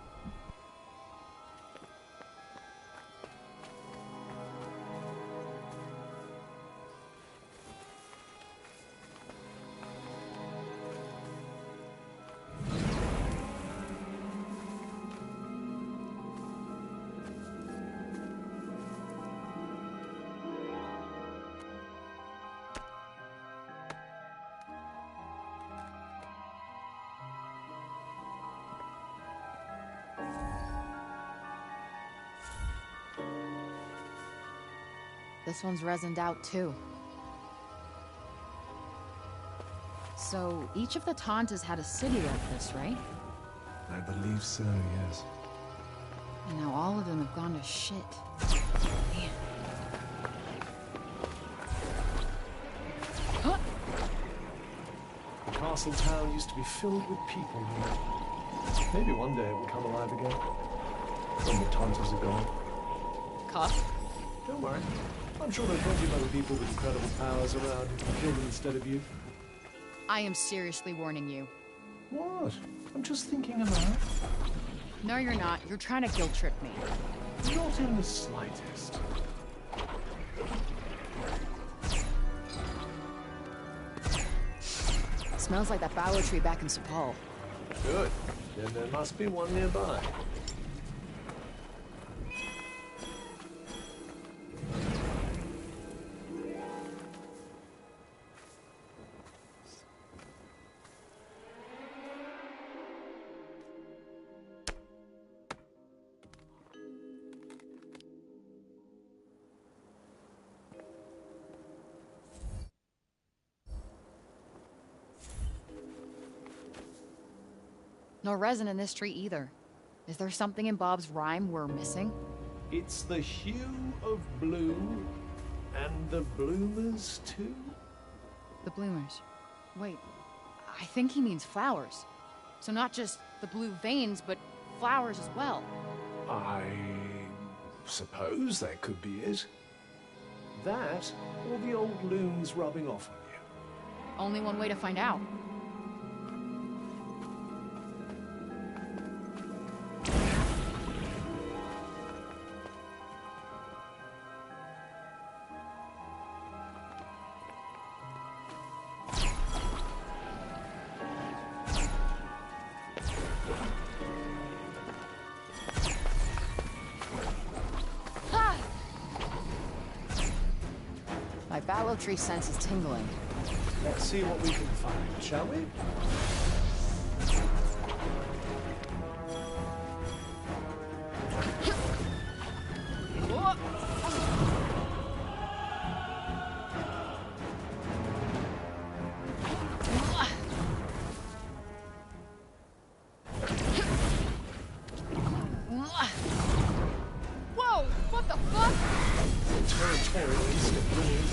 This one's resined out too. So, each of the Tantas had a city like this, right? I believe so, yes. And now all of them have gone to shit. Man. Huh? The castle town used to be filled with people here. Maybe one day it will come alive again. When the Tantas are gone. Cuff? Don't worry. I'm sure there are plenty of other people with incredible powers around who can kill them instead of you. I am seriously warning you. What? I'm just thinking aloud. No, you're not. You're trying to guilt trip me. Not in the slightest. Smells like that bower tree back in Sepal. Good. Then there must be one nearby. No resin in this tree either. Is there something in Bob's rhyme we're missing? It's the hue of blue, and the bloomers too? The bloomers. Wait, I think he means flowers. So not just the blue veins, but flowers as well. I suppose that could be it. That, or the old loons rubbing off on you. Only one way to find out. My bower tree sense is tingling. Let's see what we can find, shall we? Whoa! What the fuck? Territorial instinct brilliant.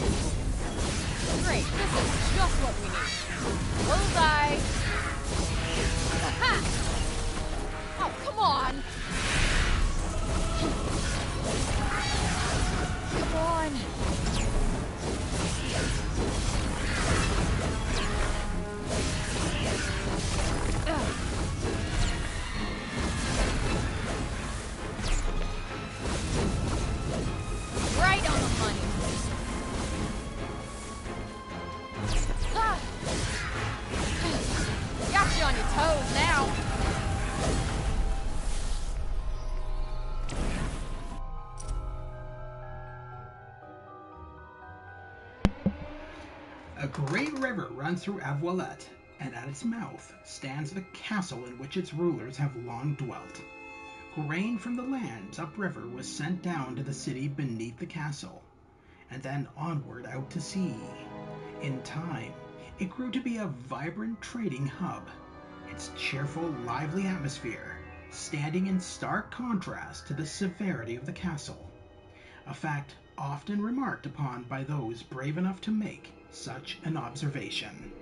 Great, this is just what we need. Bullseye! Aha! Oh, come on! Come on! Ugh. Right on the money. Ah. Got you on your toes now. A great river runs through Avoilette, and at its mouth stands the castle in which its rulers have long dwelt. Grain from the lands upriver was sent down to the city beneath the castle, and then onward out to sea. In time, it grew to be a vibrant trading hub, its cheerful, lively atmosphere standing in stark contrast to the severity of the castle, a fact often remarked upon by those brave enough to make such an observation.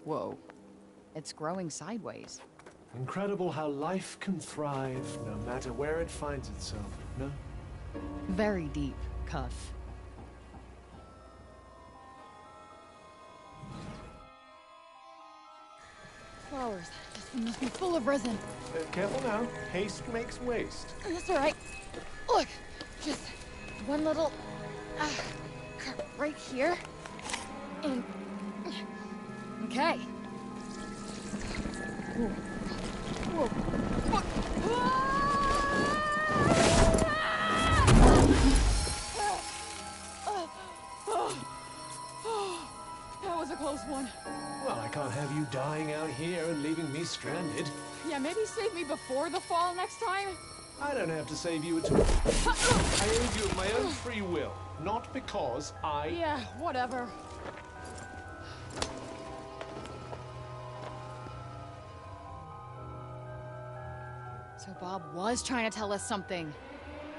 Whoa. It's growing sideways. Incredible how life can thrive no matter where it finds itself, no? Very deep, Cuff. Flowers. This thing must be full of resin. Careful now. Haste makes waste. That's all right. Look, just one little cut right here, and okay. Whoa. Whoa. Yeah, maybe save me before the fall next time? I don't have to save you at all. I aid you of my own free will, not because I... Yeah, whatever. So Bob was trying to tell us something.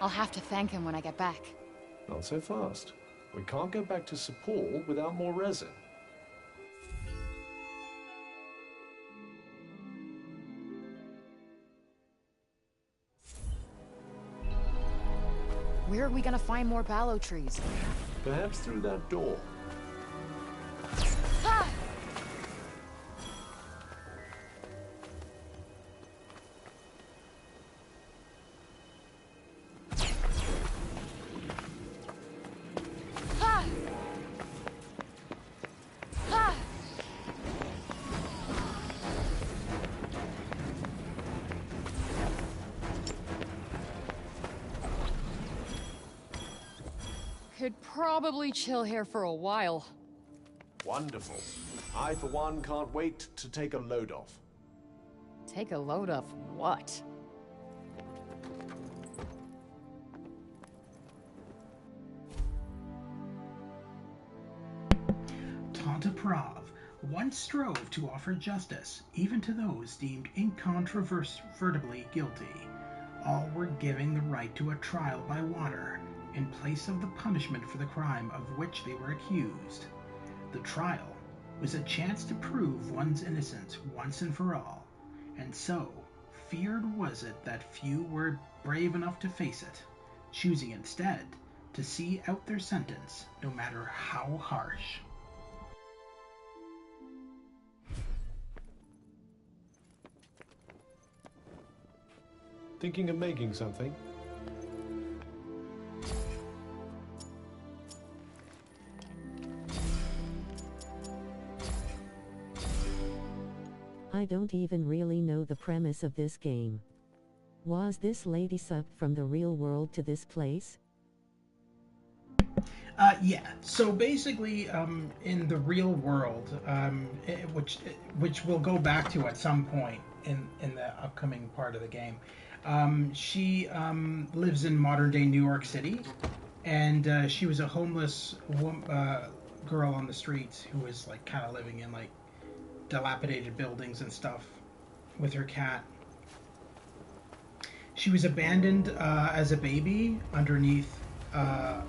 I'll have to thank him when I get back. Not so fast. We can't go back to Sepal without more resin. Where are we gonna find more ballow trees? Perhaps through that door. Ah! Ah! Ah! Could probably chill here for a while. Wonderful. I, for one, can't wait to take a load off. Take a load of what? Tantas once strove to offer justice, even to those deemed incontrovertibly guilty. All were given the right to a trial by water, in place of the punishment for the crime of which they were accused. The trial was a chance to prove one's innocence once and for all, and so feared was it that few were brave enough to face it, choosing instead to see out their sentence, no matter how harsh. Thinking of making something? I don't even really know the premise of this game. Was this lady sucked from the real world to this place? Yeah. So basically, in the real world, which we'll go back to at some point in the upcoming part of the game, she lives in modern day New York City, and she was a homeless girl on the streets who was like kind of living in like dilapidated buildings and stuff with her cat. She was abandoned as a baby underneath a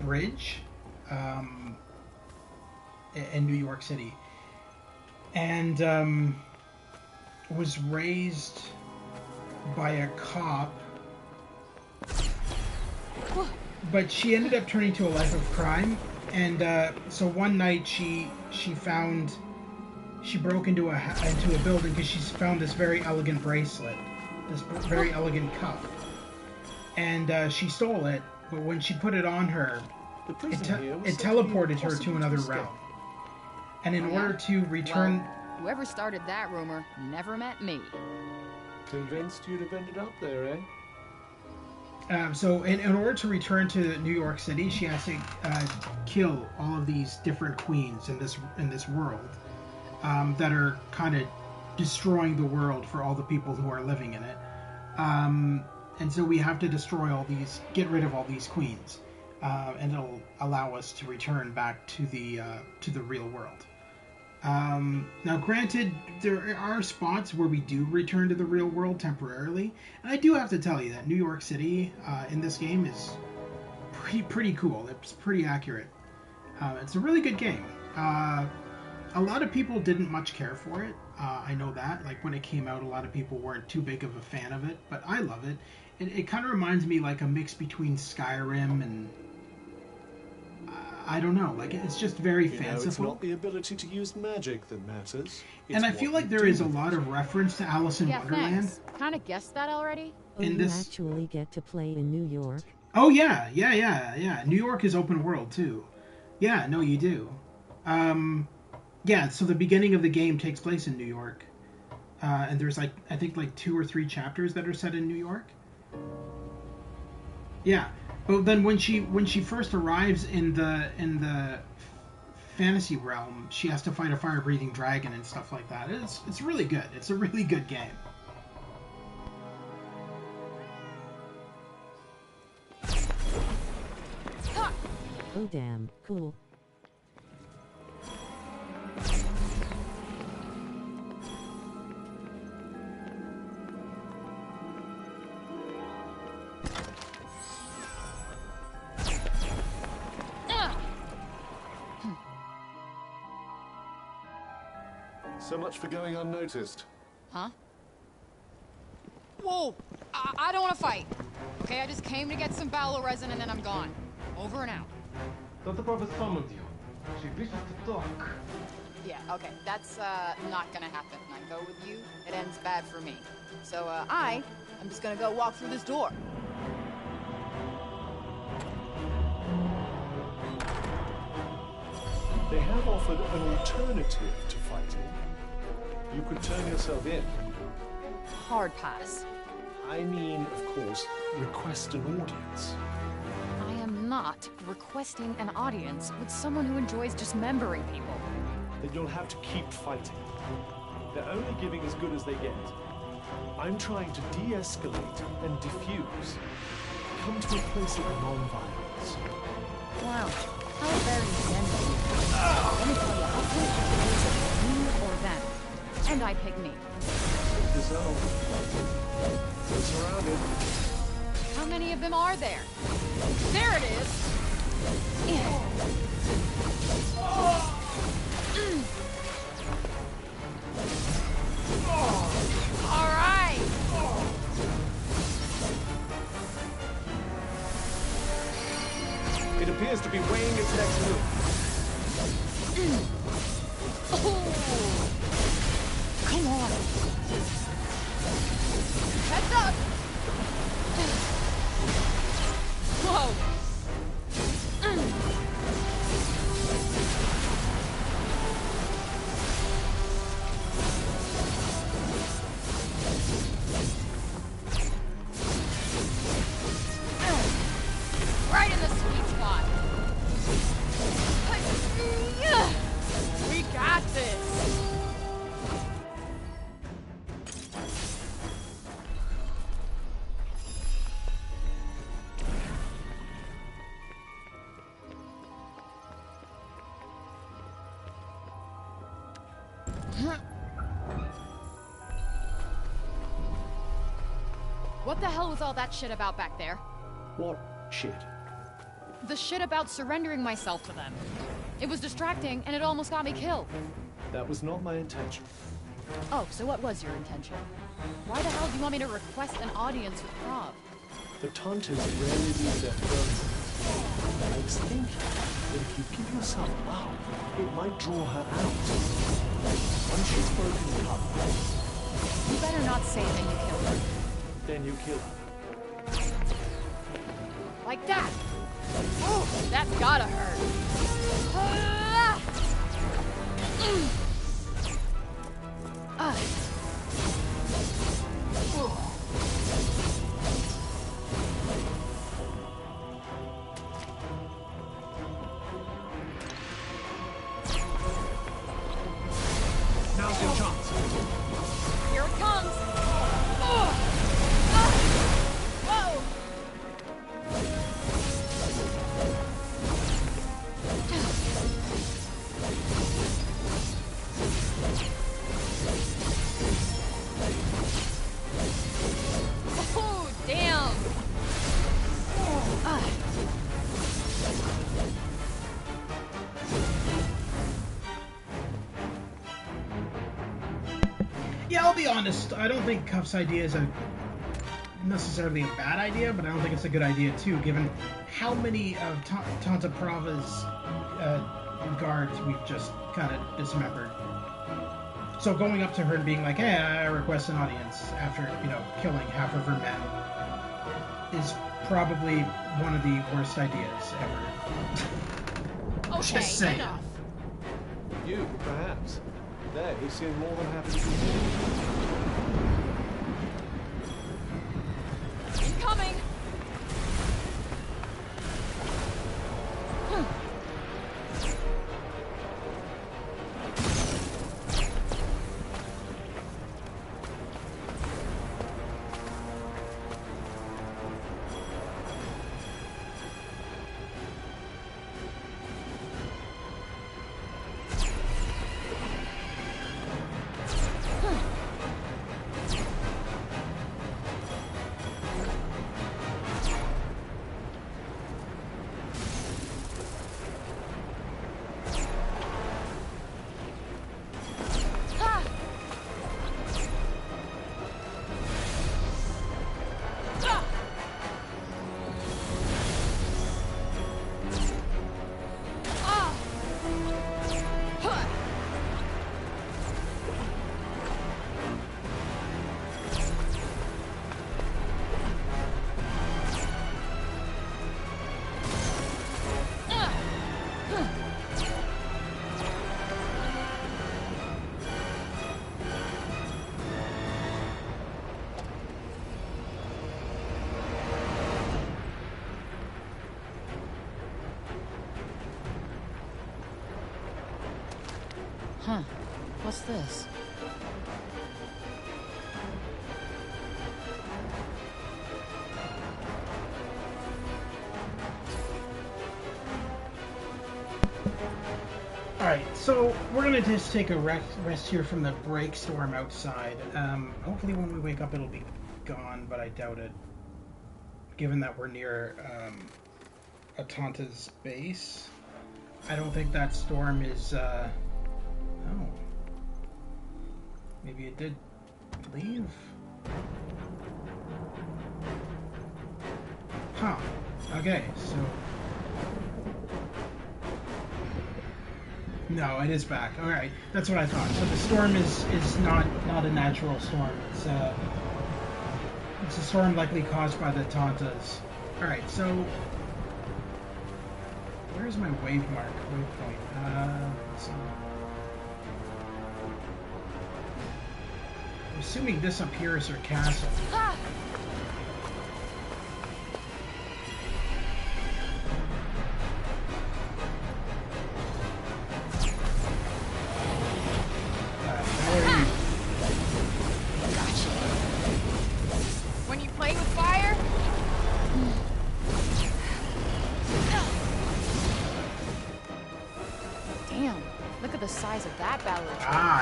bridge in New York City, and was raised by a cop, but she ended up turning to a life of crime. And so one night she broke into a building because she found this very elegant bracelet, this very elegant cuff, and she stole it. But when she put it on her, it teleported her to another realm. And in order to return... Well, whoever started that rumor never met me. Convinced you'd have ended up there, eh? So in order to return to New York City, she has to kill all of these different queens in this world that are kind of destroying the world for all the people who are living in it. And so we have to destroy all these, get rid of all these queens, and it'll allow us to return back to the real world. Now, granted, there are spots where we do return to the real world temporarily, and I do have to tell you that New York City in this game is pretty cool. It's pretty accurate. It's a really good game. A lot of people didn't much care for it. I know that. Like, when it came out, a lot of people weren't too big of a fan of it, but I love it. It kind of reminds me like a mix between Skyrim and... I don't know, like, it's just very fanciful. It's not the ability to use magic that matters. And I feel like there is a lot of reference to Alice in Wonderland. Thanks. Kind of guessed that already. You actually get to play in New York? Oh, yeah. New York is open world, too. Yeah, no, you do. Yeah, so the beginning of the game takes place in New York. And there's, like, I think, like 2 or 3 chapters that are set in New York. Yeah. But then when she first arrives in the fantasy realm, she has to fight a fire-breathing dragon and stuff like that. It's really good. It's a really good game. Oh damn, cool. So much for going unnoticed. Huh? Whoa! I don't want to fight. Okay, I just came to get some bowel resin and then I'm gone. Over and out. Tanta Prophet summoned you. She wishes to talk. Yeah, okay, that's not gonna happen. I go with you, it ends bad for me. So I'm just gonna go walk through this door. They have offered an alternative to fighting. You could turn yourself in. Hard pass. I mean, of course, request an audience. I am not requesting an audience with someone who enjoys dismembering people. Then you'll have to keep fighting. They're only giving as good as they get. I'm trying to de-escalate and diffuse. Come to a place of non-violence. Wow, how very gentle. Let me tell you, I'll put it me or them. And I pick me. The zone. We're surrounded. How many of them are there? There it is! All right! It appears to be weighing its next move. Come on! Heads up! Whoa! Right in the sweet spot. We got this. What the hell was all that shit about back there? What shit? The shit about surrendering myself to them. It was distracting, and it almost got me killed. That was not my intention. Oh, so what was your intention? Why the hell do you want me to request an audience with Prav? The Tantas rarely leave their thrones. I was thinking that if you give yourself up, it might draw her out. Once she's broken up, You better not say that you killed her. then you kill her. Like that! Ooh, that's gotta hurt. Now's your chance. Here it comes! Whoa! Oh, damn! Yeah, I'll be honest. I don't think Cuff's idea is necessarily a bad idea, but I don't think it's a good idea too, given how many of Tanta Prava's guards we've just kind of dismembered. So going up to her and being like, "Hey, I request an audience," after killing half of her men, is probably one of the worst ideas ever. Okay, Just saying. enough. You, perhaps. They seem more than happy to continue. Incoming! Huh. What's this? Alright, so we're gonna just take a rest here from the break storm outside. Hopefully when we wake up it'll be gone, but I doubt it. Given that we're near a Tantas base. I don't think that storm is, oh. Maybe it did leave? Huh. Okay, so... No, it is back. Alright, that's what I thought. So the storm is not a natural storm. It's a storm likely caused by the Tantas. Alright, so... Where's my waypoint? Let's see. I'm assuming this up here is her castle. Ah!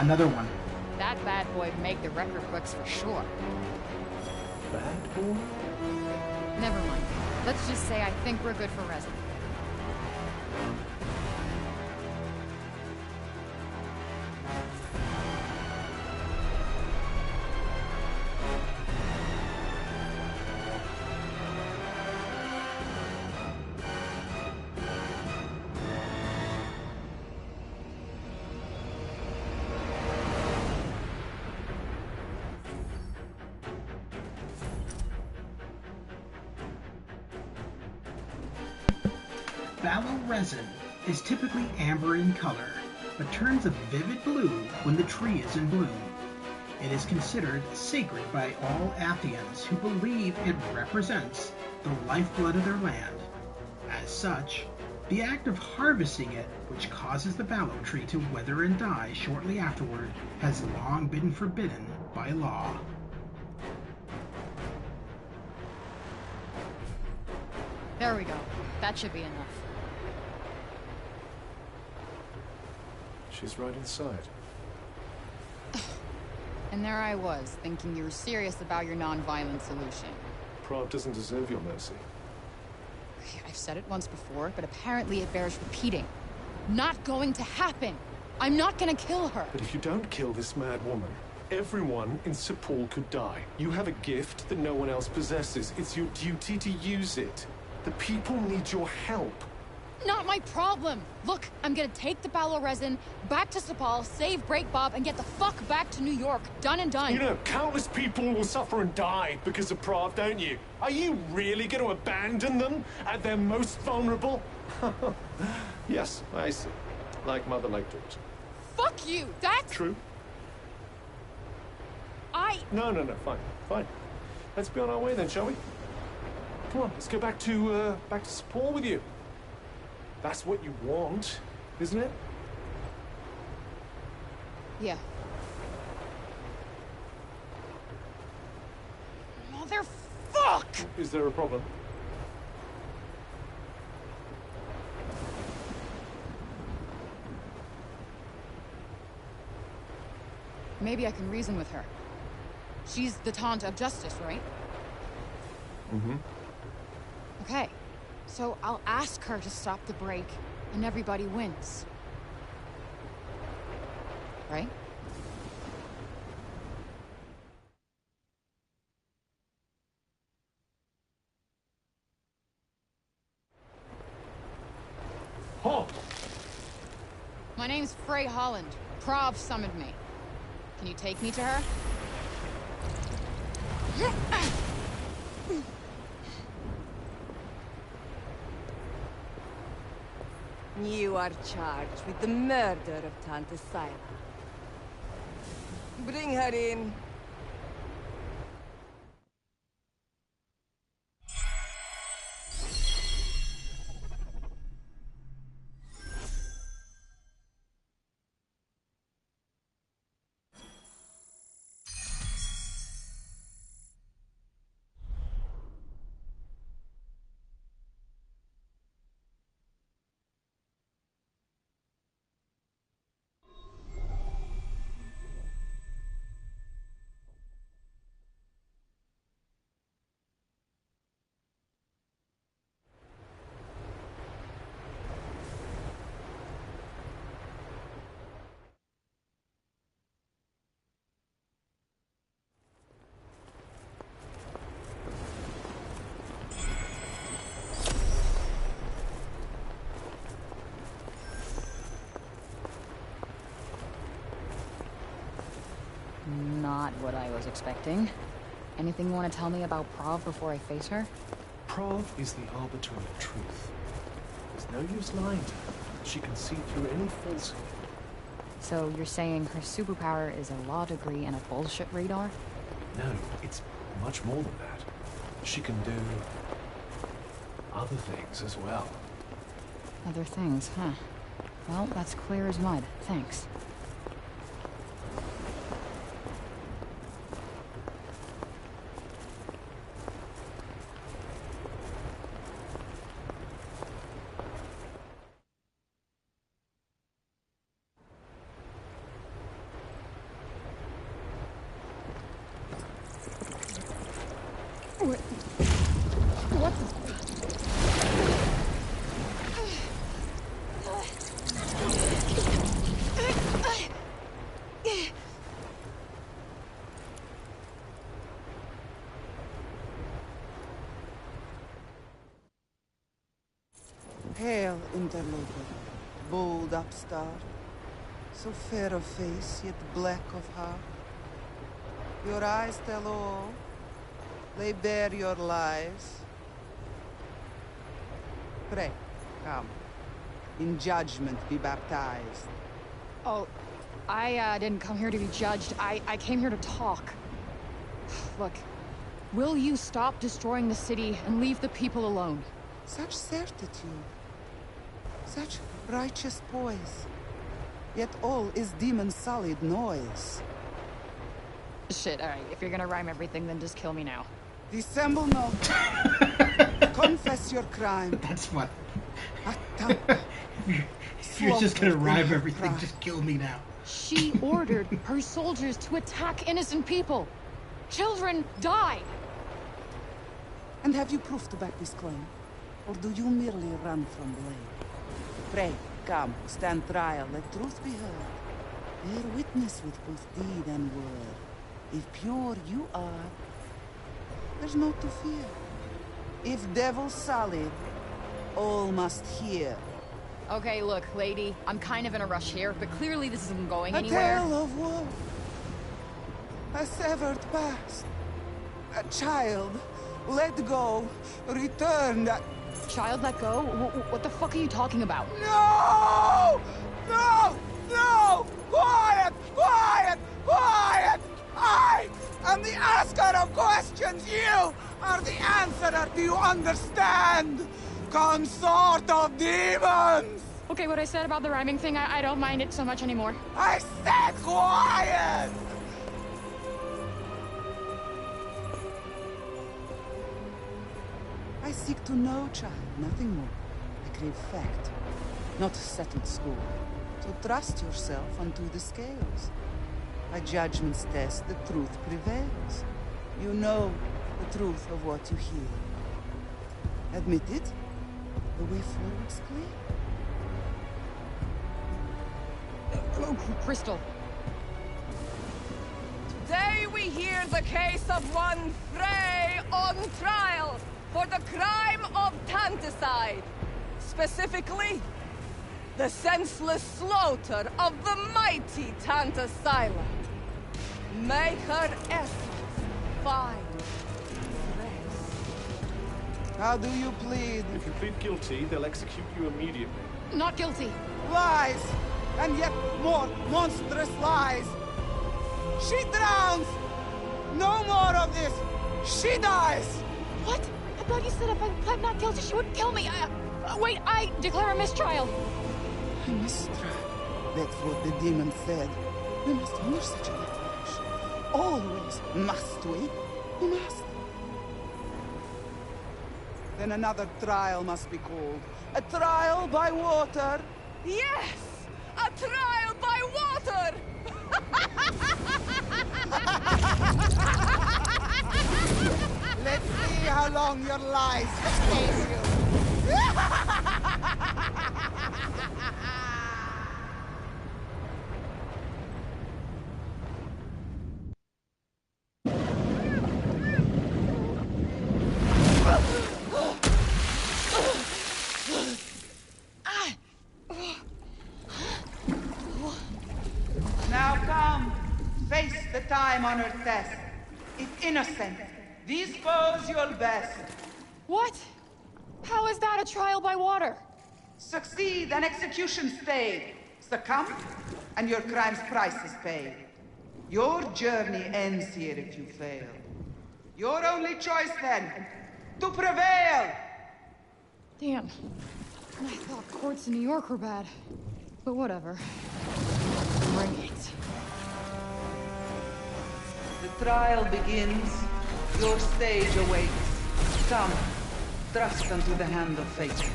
Another one. That bad boy'd make the record books for sure. Bad boy? Never mind. Let's just say I think we're good for resin. Resin is typically amber in color, but turns a vivid blue when the tree is in bloom. It is considered sacred by all Athians who believe it represents the lifeblood of their land. As such, the act of harvesting it, which causes the fallow tree to wither and die shortly afterward, has long been forbidden by law. There we go. That should be enough. She's right inside. And there I was, thinking you were serious about your non-violent solution. Prague doesn't deserve your mercy. I've said it once before, but apparently it bears repeating. Not going to happen! I'm not gonna kill her! But if you don't kill this mad woman, everyone in Sepul could die. You have a gift that no one else possesses. It's your duty to use it. The people need your help. Not my problem! Look, I'm gonna take the Balor resin, back to Sepal, save Break Bob, and get the fuck back to New York. Done and done. You know, countless people will suffer and die because of Prague, don't you? Are you really going to abandon them at their most vulnerable? Yes, I see. Like mother, like daughter. Fuck you! That's... True. No, fine, fine. Let's be on our way then, shall we? Come on, let's go back to Sepal with you. That's what you want, isn't it? Yeah. Motherfuck! Is there a problem? Maybe I can reason with her. She's the Taunt of Justice, right? Mm-hmm. Okay. So I'll ask her to stop the break, and everybody wins. Right? Halt! My name's Frey Holland. Prov summoned me. Can you take me to her? You are charged with the murder of Tantas. Bring her in. what I was expecting. Anything you want to tell me about Prov before I face her? Prov is the arbiter of truth. There's no use lying to her. She can see through any falsehood. So you're saying her superpower is a law degree and a bullshit radar? No, it's much more than that. She can do other things as well. Other things, huh? Well, that's clear as mud. Thanks. What the... Hail, interloper, bold upstart, so fair of face, yet black of heart. Your eyes tell all, they bear your lies. Pray, come, in judgment be baptized. Oh, I didn't come here to be judged. I came here to talk. Look, will you stop destroying the city and leave the people alone? Such certitude, such righteous poise, yet all is demon solid noise. Shit, alright, if you're gonna rhyme everything, then just kill me now. Dissemble not. Confess your crime. That's what. If you're just gonna rhyme everything, just kill me now. She ordered her soldiers to attack innocent people. Children died. And have you proof to back this claim? Or do you merely run from blame? Pray, come, stand trial, let truth be heard. Bear witness with both deed and word. If pure you are, there's no to fear. If devil solid, all must hear. Okay, look, lady, I'm kind of in a rush here, but clearly this isn't going anywhere. A tale of woe. A severed past. A child let go, returned. Child let go? What the fuck are you talking about? No! No! No! Quiet! Quiet! Quiet! I am the asker of questions. You are the answerer. Do you understand? Consort of demons! Okay, what I said about the rhyming thing, I don't mind it so much anymore. I said quiet! I seek to know, child, nothing more. I crave fact, not settled score. So trust yourself unto the scales. By judgment's test, the truth prevails. You know the truth of what you hear. Admit it, the way forward's clear. Crystal. Today we hear the case of one Frey on trial for the crime of Tantaside. Specifically, the senseless slaughter of the mighty Tantas Silent. May her essence find rest. How do you plead? If you plead guilty, they'll execute you immediately. Not guilty. Lies! And yet more monstrous lies! She drowns! No more of this! She dies! What? I thought you said if I pled not guilty, she wouldn't kill me. Wait, I declare a mistrial. A mistrial? That's what the demon said. We must hear such a declaration. Always, must we? We must. Then another trial must be called. A trial by water. Yes! A trial by water! Let's see how long your lies sustain you. Now come, face the time time-honored test. If innocent, dispose your best. What? How is that a trial by water? Succeed and execution stayed. Succumb, and your crime's price is paid. Your journey ends here if you fail. Your only choice then, to prevail! Damn. I thought courts in New York were bad. But whatever. Bring it. The trial begins. Your stage awaits. Come, thrust unto the hand of fate.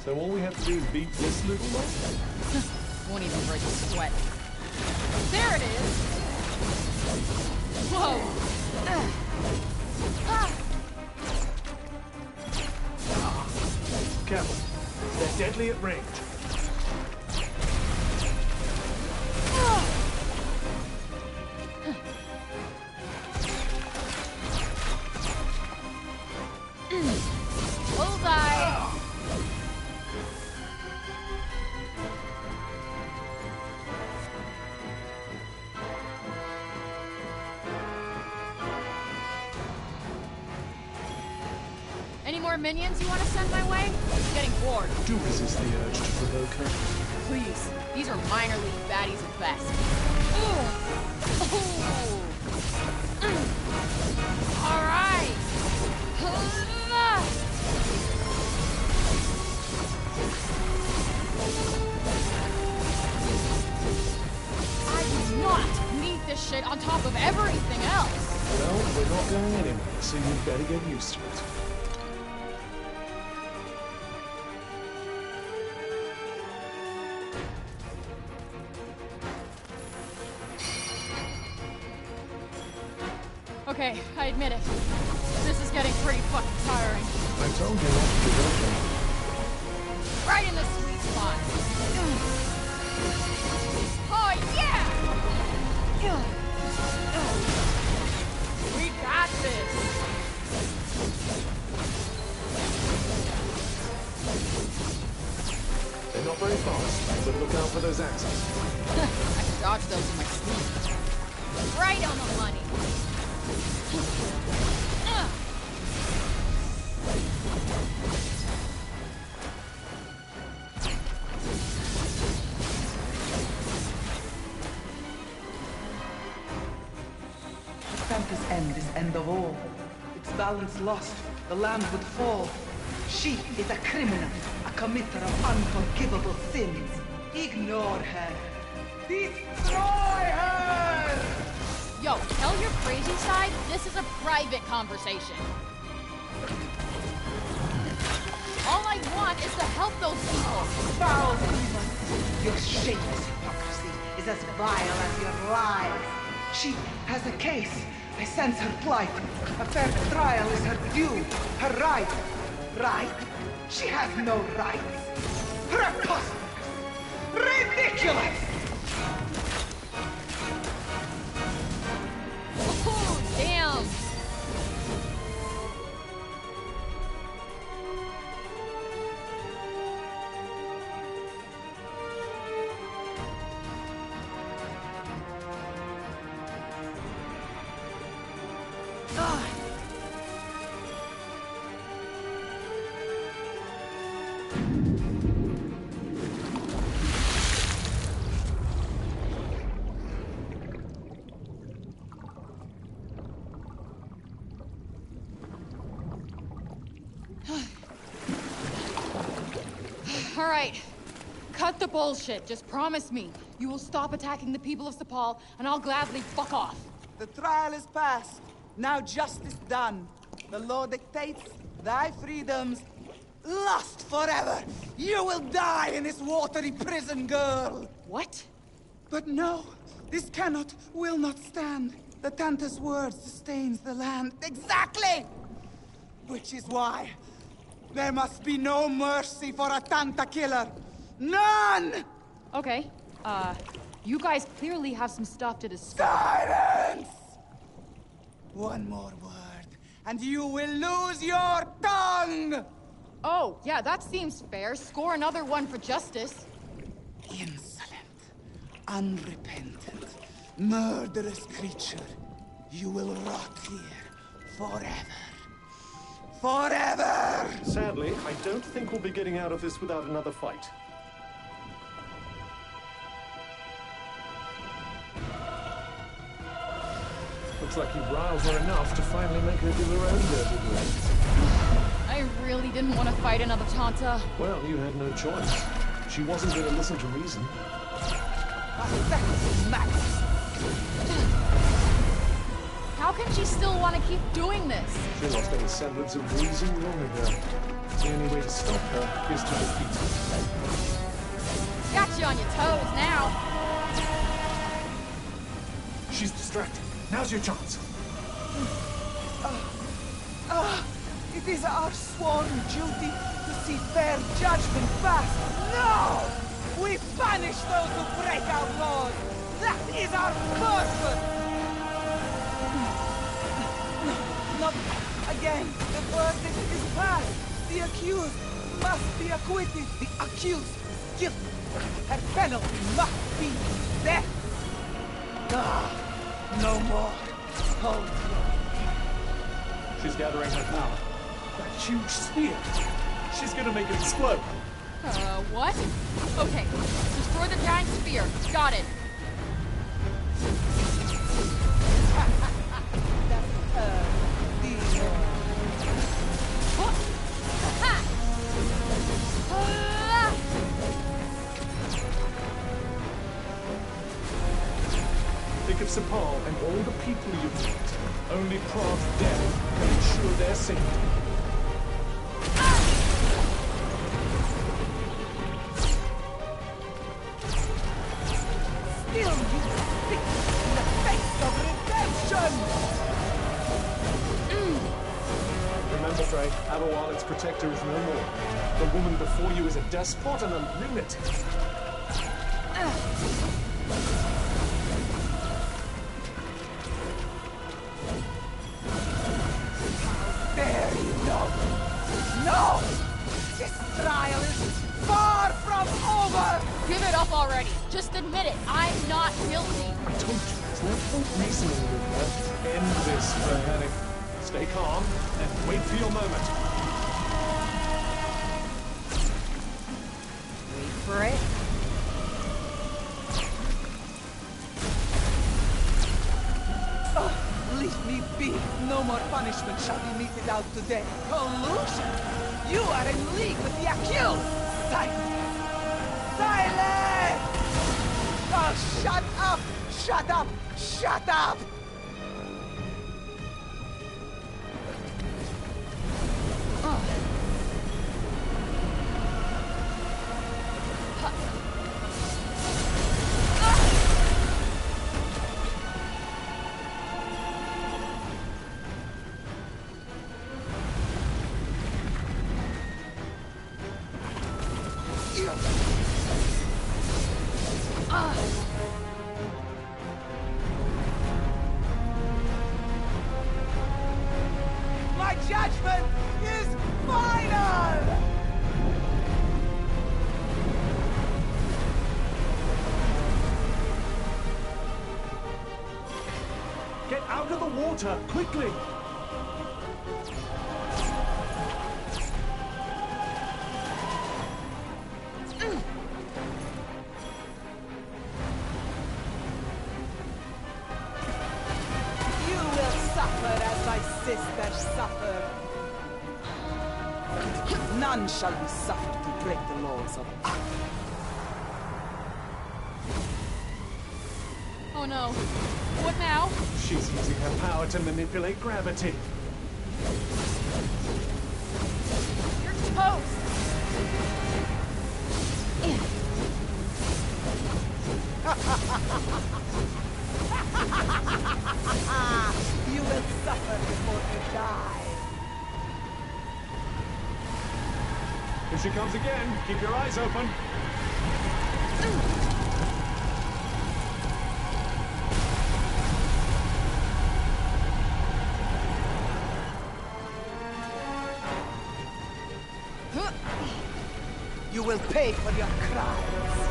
So all we have to do is beat this little one? Won't even break a sweat. There it is! Whoa! Careful. They're deadly at range. Bullseye! Any more minions you want to send my way? I'm getting bored. Do resist the urge to provoke her. Please. These are minor league baddies at best. All right. I do not need this shit on top of everything else. Well, we're not going anywhere, so you'd better get used to it. Okay, I admit it. This is getting pretty fucking tiring. I told you not to provoke her. Right in the sweet spot. Oh, yeah! We got this! They're not very fast, but look out for those axes. I can dodge those in my sleep. Right on the money. Tantas' end is end of all. Its balance lost, the land would fall. She is a criminal, a committer of unforgivable sins. Ignore her. Destroy her! Yo, tell your crazy side this is a private conversation. All I want is to help those people. Foul demon! Your shameless hypocrisy is as vile as your lies. She has a case. I sense her plight. A fair trial is her due, her right. Right? She has no rights. Preposterous! Ridiculous! Oh, damn! All right. Cut the bullshit. Just promise me you will stop attacking the people of Sepal, and I'll gladly fuck off. The trial is past. Now justice done. The law dictates thy freedoms. Lost forever! You will die in this watery prison, girl! What? But no, this cannot, will not stand. The Tantas' word sustains the land. Exactly! Which is why there must be no mercy for a Tanta killer. None! Okay, you guys clearly have some stuff to discuss. Silence! One more word, and you will lose your tongue! Oh, yeah, that seems fair. Score another one for justice. Insolent, unrepentant, murderous creature. You will rot here forever. Forever! Sadly, I don't think we'll be getting out of this without another fight. Looks like you riled her enough to finally make her do her own dirty work. I really didn't want to fight another Tanta. Well, you had no choice. She wasn't going to listen to reason. How can she still want to keep doing this? She lost any semblance of reason long ago. The only way to stop her is to defeat her. Got you on your toes now. She's distracted. Now's your chance. It is our sworn duty to see fair judgment pass. No! We punish those who break our laws. That is our purpose. Not again. The verdict is passed. The accused must be acquitted. The accused guilty. Her penalty must be death. No more. Hold. She's gathering her power. That huge spear. She's gonna make it explode. What? Okay. Destroy the giant sphere. Got it. Think of Sepal and all the people you've met. Only Prav's death can ensure their safety. Still you spit in the face of redemption! Remember, Frey, Aberwallet's protector is no more. The woman before you is a despot and a lunatic. No! This trial is far from over! Give it up already. Just admit it. I'm not guilty. I told you, there's no point reasoning with her. End this, Frey. Stay calm and wait for your moment. Wait for it. Leave me be. No more punishment shall be meted out today. Collusion? You are in league with the accused! Silence! Silence! Oh, shut up! Shut up! Shut up! My judgment is final! Get out of the water, quickly! None shall be suffered to break the laws of Athia. Oh no. What now? She's using her power to manipulate gravity. You're toast! You will suffer before you die. If she comes again, keep your eyes open. You will pay for your crimes.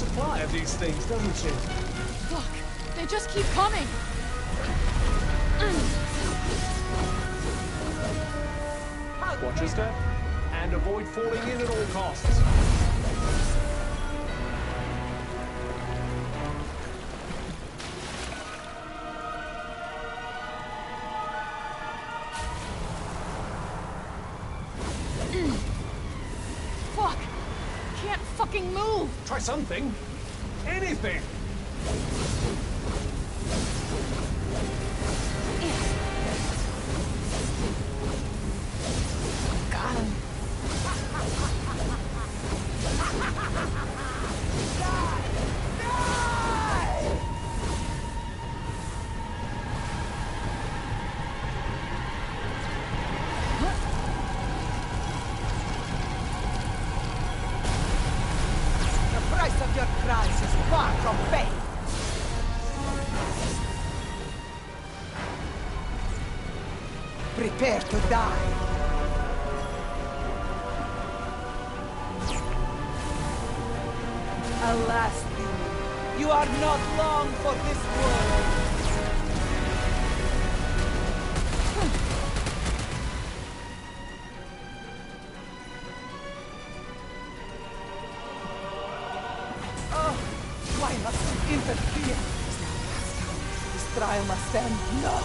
supply of these things, doesn't she? Fuck! They just keep coming! Watch your step, and avoid falling in at all costs. Fuck! Can't fucking move! Try something. Anything. Got him. The price of your crimes is far from paid. Prepare to die. Alas, demon, you are not long for this world. Oh, why must you interfere? This trial must end. No,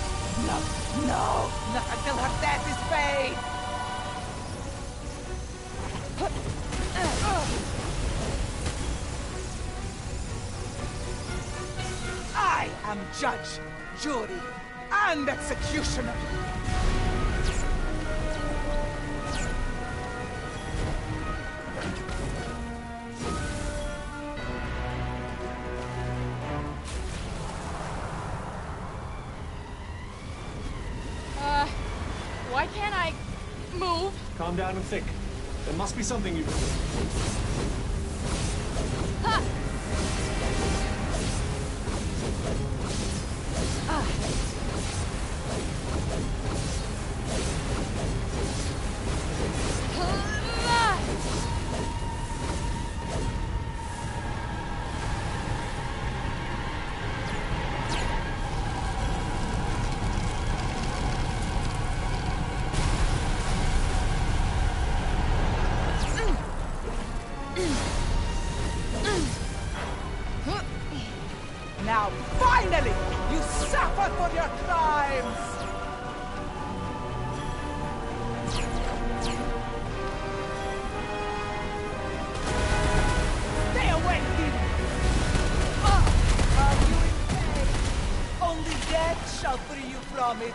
no, no! Not until her death is paid! I am judge, jury, and executioner! Why can't I move? Calm down and think. There must be something you can do. Ha! Now, finally, you suffer for your crimes! Stay away, demon! Are you in pain? Only death shall free you from it.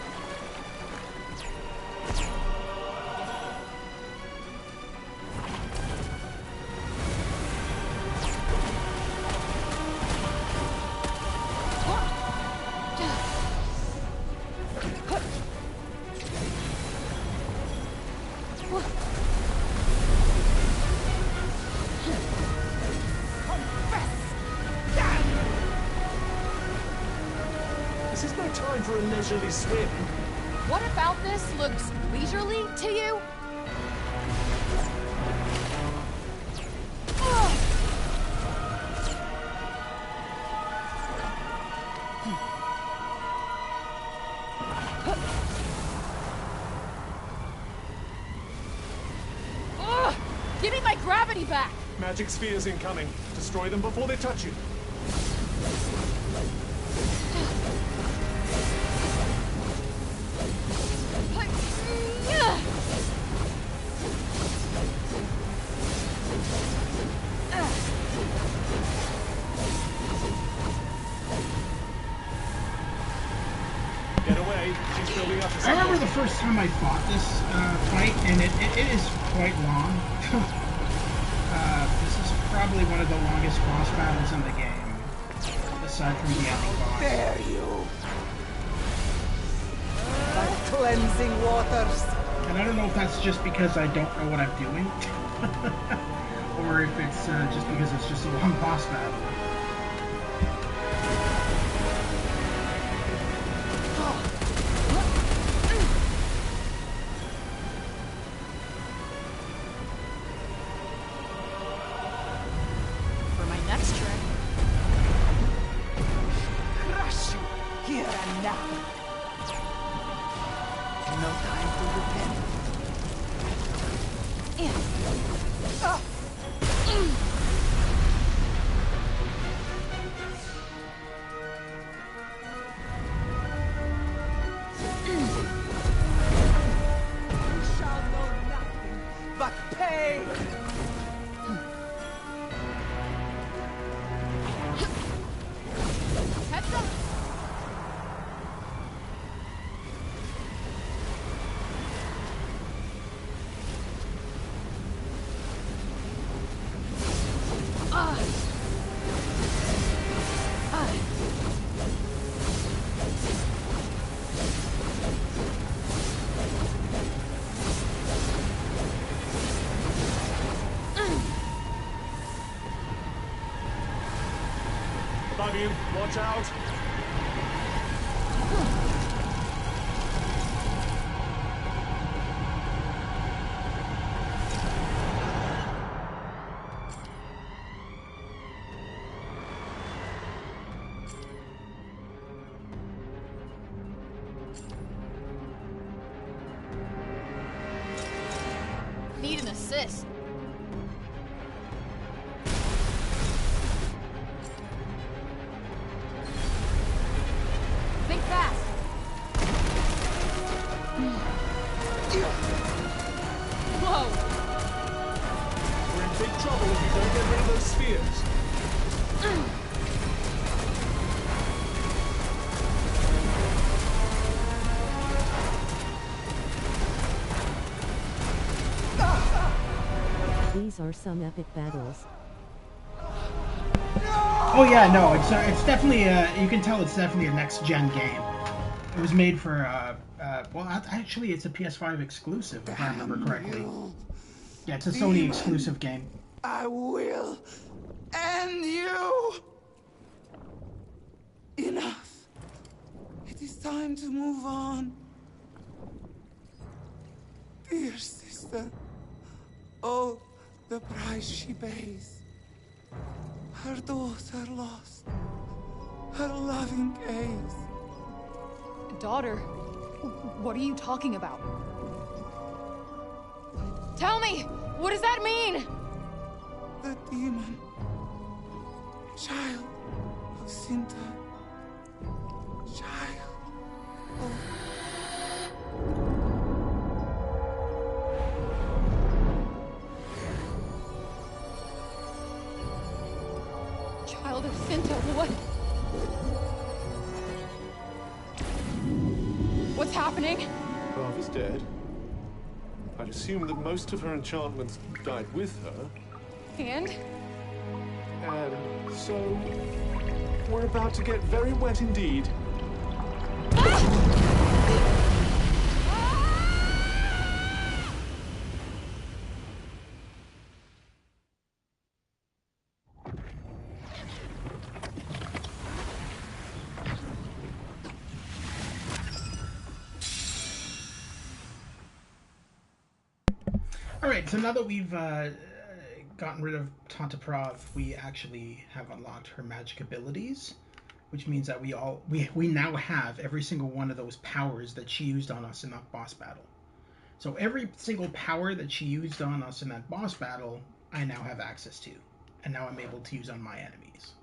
This is no time for a leisurely swim. What about this looks leisurely to you? Give me my gravity back! Magic spheres incoming. Destroy them before they touch you. Get away. She's building up a I remember the first time I fought this fight, and it is quite long. This is probably one of the longest boss battles in the game, aside from the ending boss. Dare you! By cleansing waters! And I don't know if that's just because I don't know what I'm doing, or if it's just because it's just a long boss battle. For my next trick, down. No time to repent. You shall know nothing but pain. Petra! Above you, watch out! Need an assist. Think fast. Whoa! We're in big trouble if you don't get rid of those spheres. These are some epic battles. Oh yeah, no, it's definitely you can tell it's definitely a next gen game. It was made for well, actually it's a PS5 exclusive if I remember correctly. Yeah, it's a Sony exclusive game. I will end you. Enough. It is time to move on. Dear sister, oh, the price she pays. Her daughter lost. Her loving gaze. Daughter? What are you talking about? Tell me! What does that mean? The demon. Child of Sinta. Child of... Child of Sinta, what? What's happening? Father's dead. I'd assume that most of her enchantments died with her. And? And so... we're about to get very wet indeed. Alright, so now that we've gotten rid of Tantas, we actually have unlocked her magic abilities, which means that we now have every single one of those powers that she used on us in that boss battle. So every single power that she used on us in that boss battle, I now have access to, and now I'm able to use on my enemies.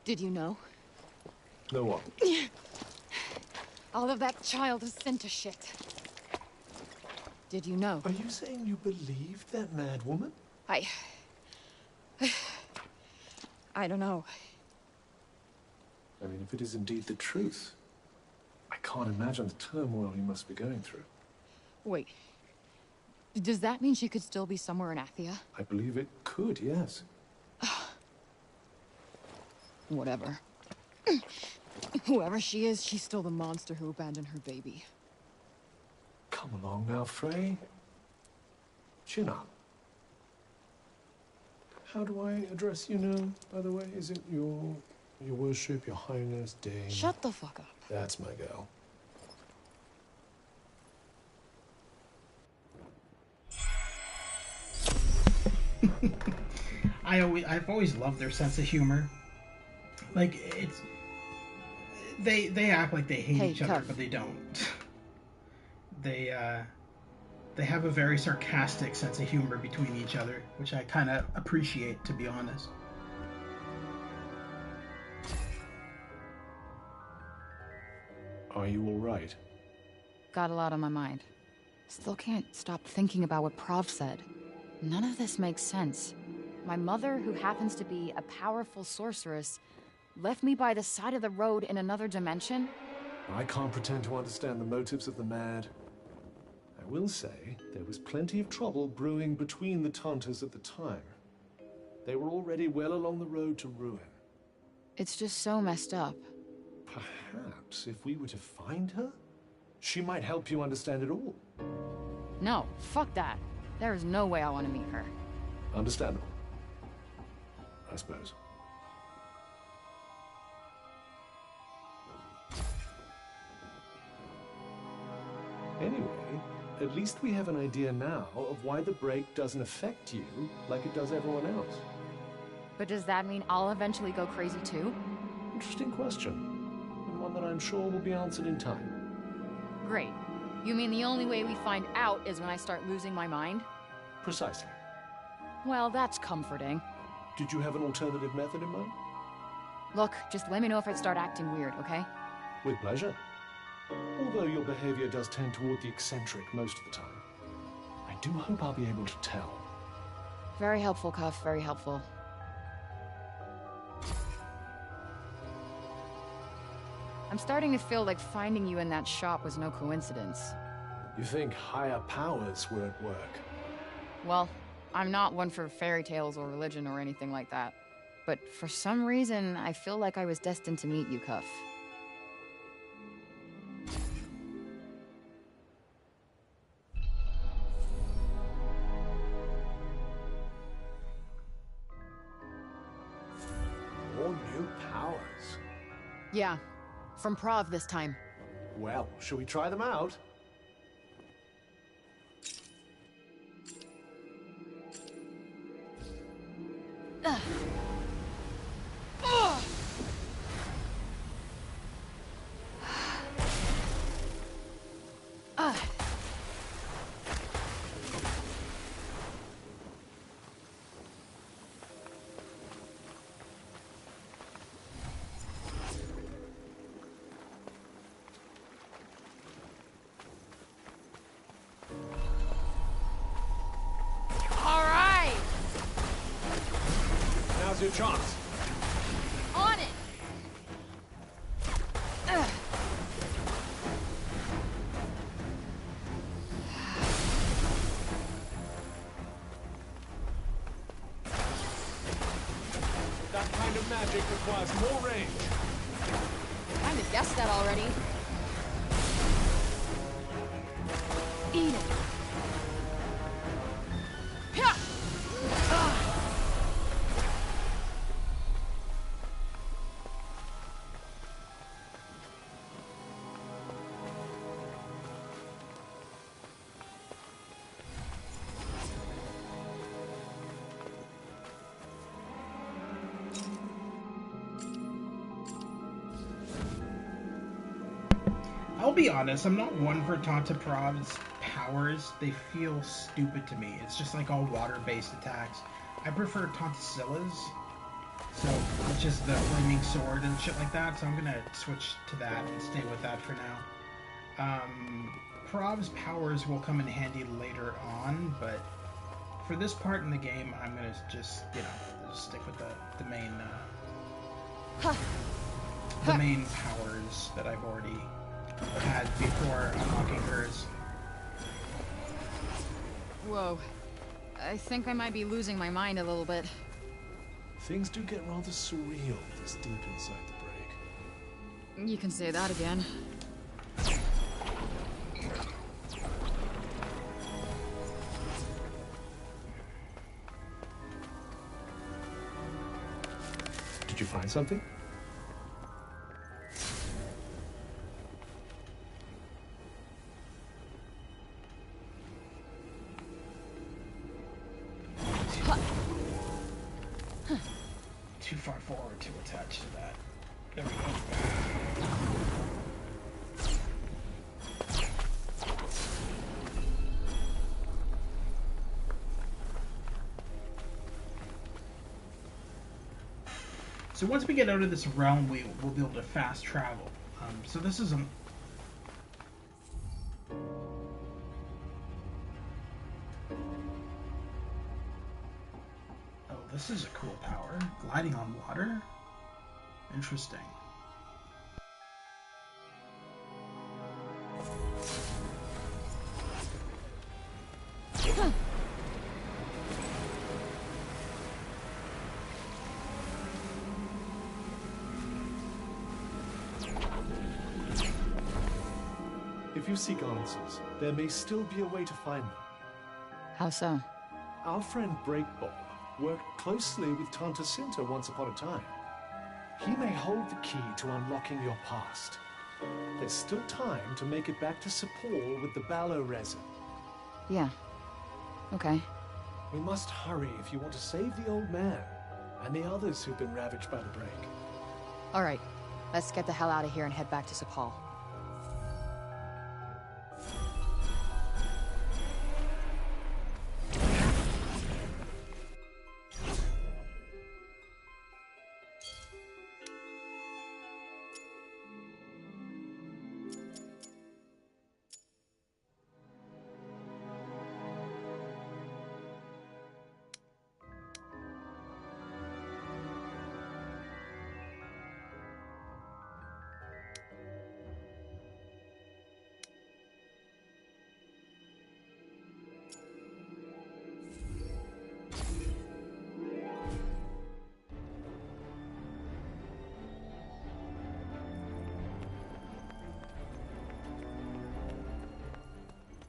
Did you know? No what? All of that child is sent to shit. Did you know? Are you saying you believed that mad woman? I don't know. I mean, if it is indeed the truth, I can't imagine the turmoil you must be going through. Wait. Does that mean she could still be somewhere in Athia? I believe it could, yes. Whatever. Whoever she is, she's still the monster who abandoned her baby. Come along now, Frey. Chin up. How do I address you now, by the way? Is it your worship, your highness, dame? Shut the fuck up. That's my girl. I've always loved their sense of humor. Like, it's... They act like they hate each other, but they don't. They have a very sarcastic sense of humor between each other, which I kind of appreciate, to be honest. Are you all right? Got a lot on my mind. Still can't stop thinking about what Prov said. None of this makes sense. My mother, who happens to be a powerful sorceress, left me by the side of the road in another dimension? I can't pretend to understand the motives of the mad. I will say, there was plenty of trouble brewing between the Tantas at the time. They were already well along the road to ruin. It's just so messed up. Perhaps if we were to find her, she might help you understand it all. No, fuck that. There is no way I want to meet her. Understandable, I suppose. Anyway, at least we have an idea now of why the break doesn't affect you like it does everyone else. But does that mean I'll eventually go crazy too? Interesting question, and one that I'm sure will be answered in time. Great. You mean the only way we find out is when I start losing my mind? Precisely. Well, that's comforting. Did you have an alternative method in mind? Look, just let me know if I start acting weird, okay? With pleasure. Although your behavior does tend toward the eccentric most of the time. I do hope I'll be able to tell. Very helpful, Cuff, very helpful. I'm starting to feel like finding you in that shop was no coincidence. You think higher powers were at work? Well, I'm not one for fairy tales or religion or anything like that. But for some reason, I feel like I was destined to meet you, Cuff. More new powers? Yeah, from Prov this time. Well, shall we try them out? Now's your chance. On it! That kind of magic requires more range. Kinda guessed that already. Eat it. I'll be honest, I'm not one for Tanta Prov's powers. They feel stupid to me. It's just like all water-based attacks. I prefer Tantasilla's. So it's just the flaming sword and shit like that. So I'm gonna switch to that and stay with that for now. Prav's powers will come in handy later on, but for this part in the game, I'm gonna just, you know, just stick with the main powers that I've already had before unlocking hers. Whoa. I think I might be losing my mind a little bit. Things do get rather surreal this deep inside the break. You can say that again. Did you find something? Too far forward to attach to that. There we go. So once we get out of this realm, we'll be able to fast travel. So this is this is a cool power. Gliding on water? Interesting. If you seek answers, there may still be a way to find them. How so? Our friend Breakball worked closely with Tantas once upon a time. He may hold the key to unlocking your past. There's still time to make it back to Sepul with the Ballo resin. Yeah. Okay. We must hurry if you want to save the old man and the others who've been ravaged by the break. All right. Let's get the hell out of here and head back to Sepul.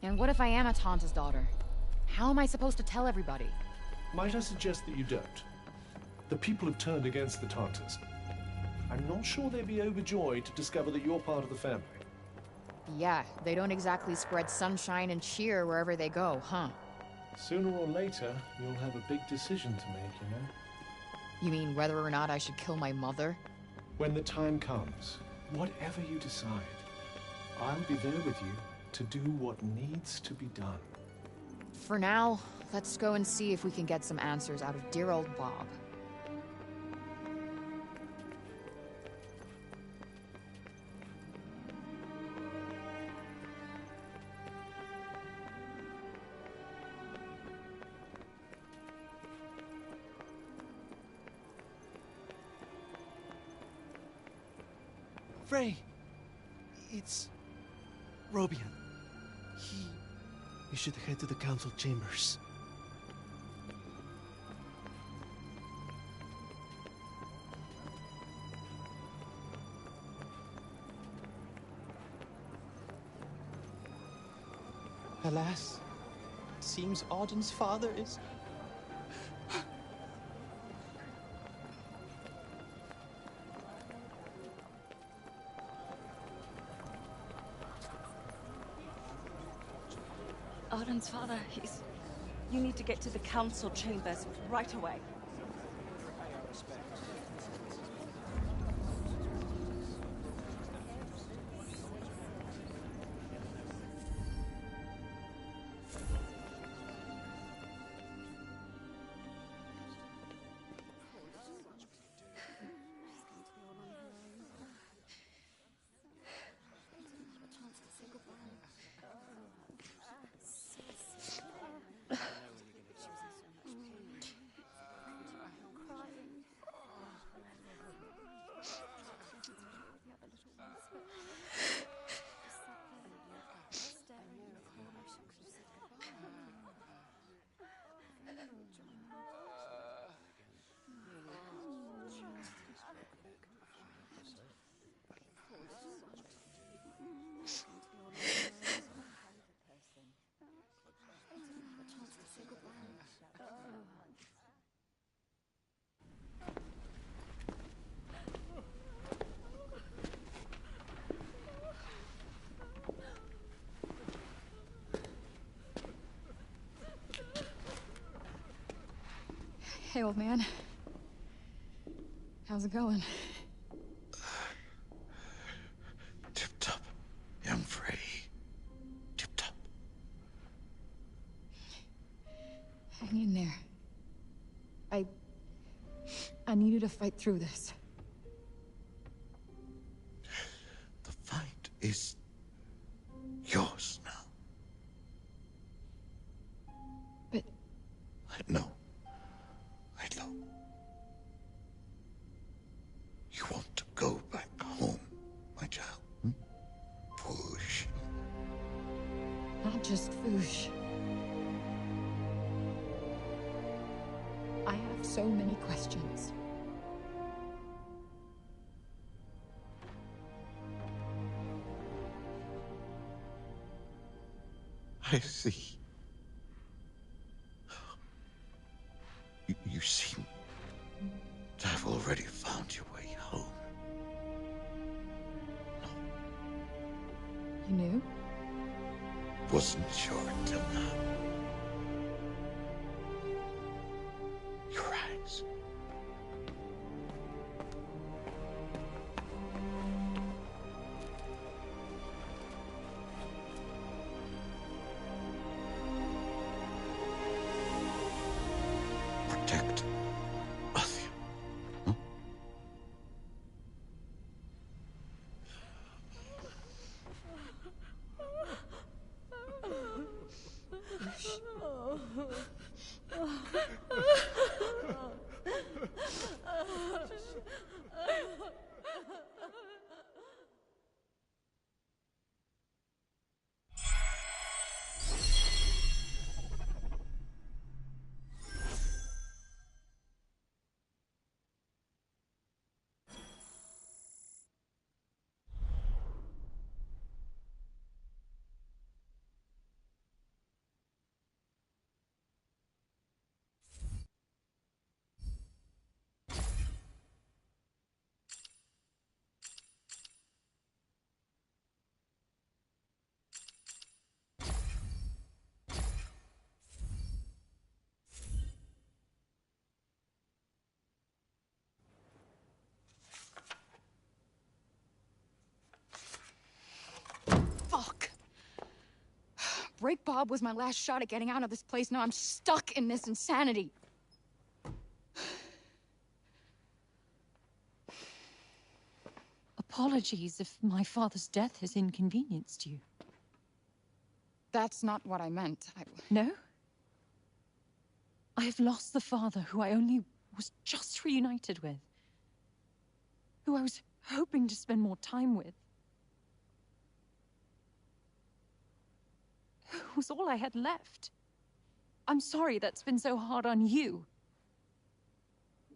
And what if I am a Tanta's daughter? How am I supposed to tell everybody? Might I suggest that you don't? The people have turned against the Tantas. I'm not sure they'd be overjoyed to discover that you're part of the family. Yeah, they don't exactly spread sunshine and cheer wherever they go, huh? Sooner or later, you'll have a big decision to make, you know? You mean whether or not I should kill my mother? When the time comes, whatever you decide, I'll be there with you to do what needs to be done. For now, let's go and see if we can get some answers out of dear old Bob. Frey! It's Robian. You should head to the council chambers. Alas, it seems Auden's father is... Auden's father, he's... You need to get to the council chambers right away. Hey, old man. How's it going? Tip-top, young Frey. Tip-top. Hang in there. I need you to fight through this. The fight is yours now. But... I know. You want to go back home, my child? Hmm? Push. Not just Foosh. I have so many questions. I see. You seem to have already found your way home. You knew? Wasn't sure until now. Your eyes. Protect Athia. Huh? Fuck! Break Bob was my last shot at getting out of this place. Now I'm stuck in this insanity. Apologies if my father's death has inconvenienced you. That's not what I meant. No? I have lost the father who I only was just reunited with. Who I was hoping to spend more time with. Who was all I had left. I'm sorry that's been so hard on you.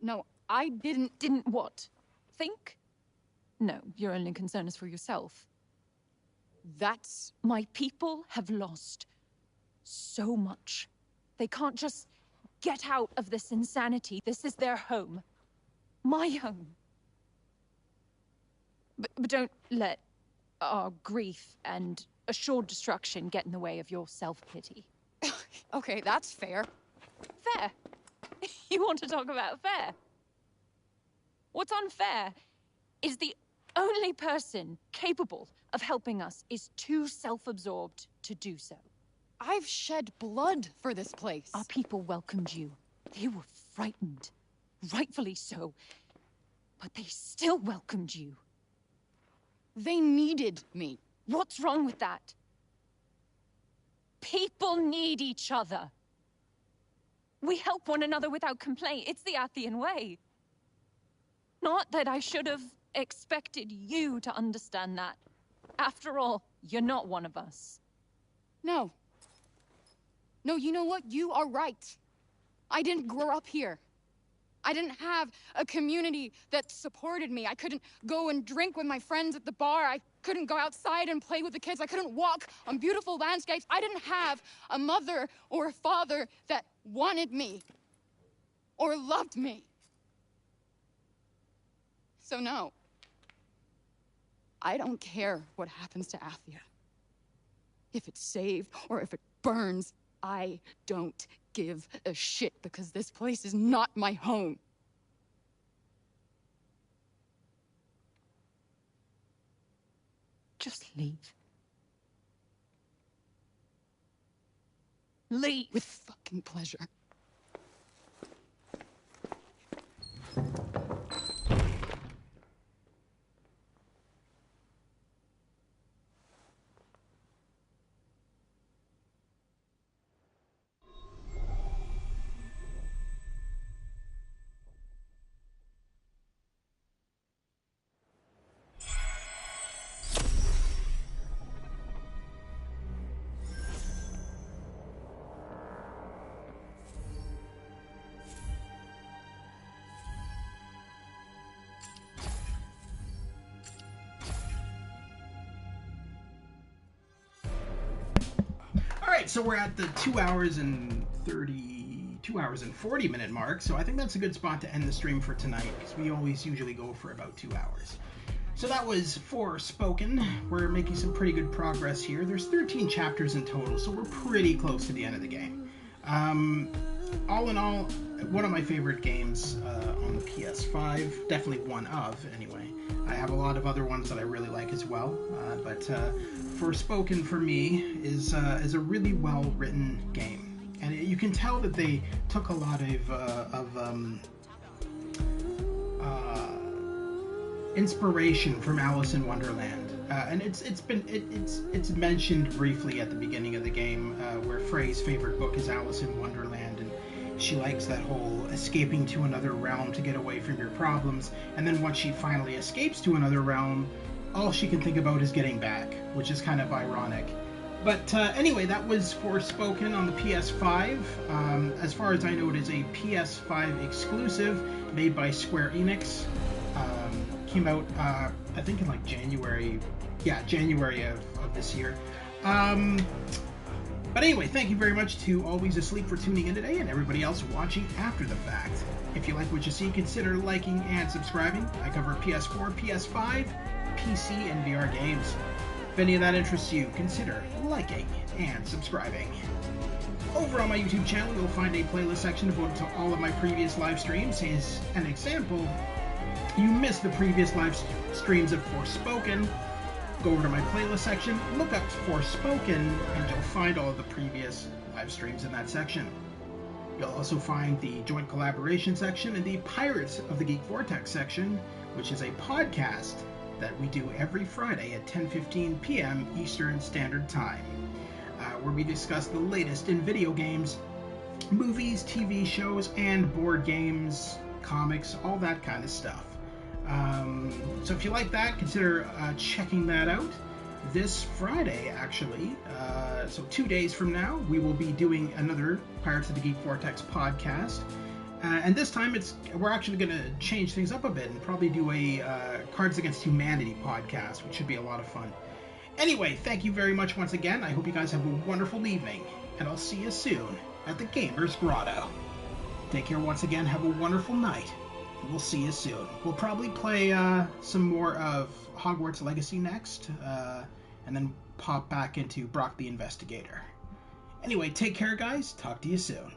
No, I didn't... Didn't what? Think? No, your only concern is for yourself. That's... My people have lost so much. They can't just get out of this insanity. This is their home. My home. But don't let our grief and assured destruction get in the way of your self-pity. Okay, that's fair. Fair? You want to talk about fair? What's unfair is the only person capable of helping us is too self-absorbed to do so. I've shed blood for this place. Our people welcomed you. They were frightened. Rightfully so. But they still welcomed you. They needed me. What's wrong with that? People need each other. We help one another without complaint. It's the Athian way. Not that I should have expected you to understand that. After all, you're not one of us. No. No, you know what? You are right. I didn't grow up here. I didn't have a community that supported me. I couldn't go and drink with my friends at the bar. I couldn't go outside and play with the kids. I couldn't walk on beautiful landscapes. I didn't have a mother or a father that wanted me or loved me. So no. I don't care what happens to Athia. If it's saved or if it burns, I don't give a shit because this place is not my home. Just leave. Leave. With fucking pleasure. Alright, so we're at the 2 hours and 40 minute mark, so I think that's a good spot to end the stream for tonight, because we always usually go for about 2 hours. So that was Forspoken. We're making some pretty good progress here. There's 13 chapters in total, so we're pretty close to the end of the game. All in all, one of my favorite games on the PS5. Definitely one of, anyway. I have a lot of other ones that I really like as well, but Forspoken for me is a really well-written game. And you can tell that they took a lot of inspiration from Alice in Wonderland, and it's mentioned briefly at the beginning of the game, where Frey's favorite book is Alice in Wonderland, and she likes that whole escaping to another realm to get away from your problems. And then once she finally escapes to another realm, all she can think about is getting back, which is kind of ironic. But anyway, that was Forspoken on the PS5. As far as I know, it is a PS5 exclusive made by Square Enix. Came out, I think in like January. Yeah, January of this year. But anyway, thank you very much to Always Asleep for tuning in today, and everybody else watching after the fact. If you like what you see, consider liking and subscribing. I cover PS4, PS5, PC, and VR games. If any of that interests you, consider liking and subscribing. Over on my YouTube channel, you'll find a playlist section devoted to all of my previous live streams. As an example, you missed the previous live streams of Forspoken. Go over to my playlist section, look up Forspoken, and you'll find all of the previous live streams in that section. You'll also find the joint collaboration section and the Pirates of the Geek Vortex section, which is a podcast that we do every Friday at 10:15 p.m. Eastern Standard Time, where we discuss the latest in video games, movies, TV shows, and board games, comics, all that kind of stuff. So if you like that, consider checking that out. This Friday, actually, so 2 days from now, we will be doing another Pirates of the Geek Vortex podcast. And this time, we're actually going to change things up a bit and probably do a Cards Against Humanity podcast, which should be a lot of fun. Anyway, thank you very much once again. I hope you guys have a wonderful evening, and I'll see you soon at the Gamers Grotto. Take care once again. Have a wonderful night. We'll see you soon. We'll probably play some more of Hogwarts Legacy next, and then pop back into Brock the Investigator. Anyway, take care, guys. Talk to you soon.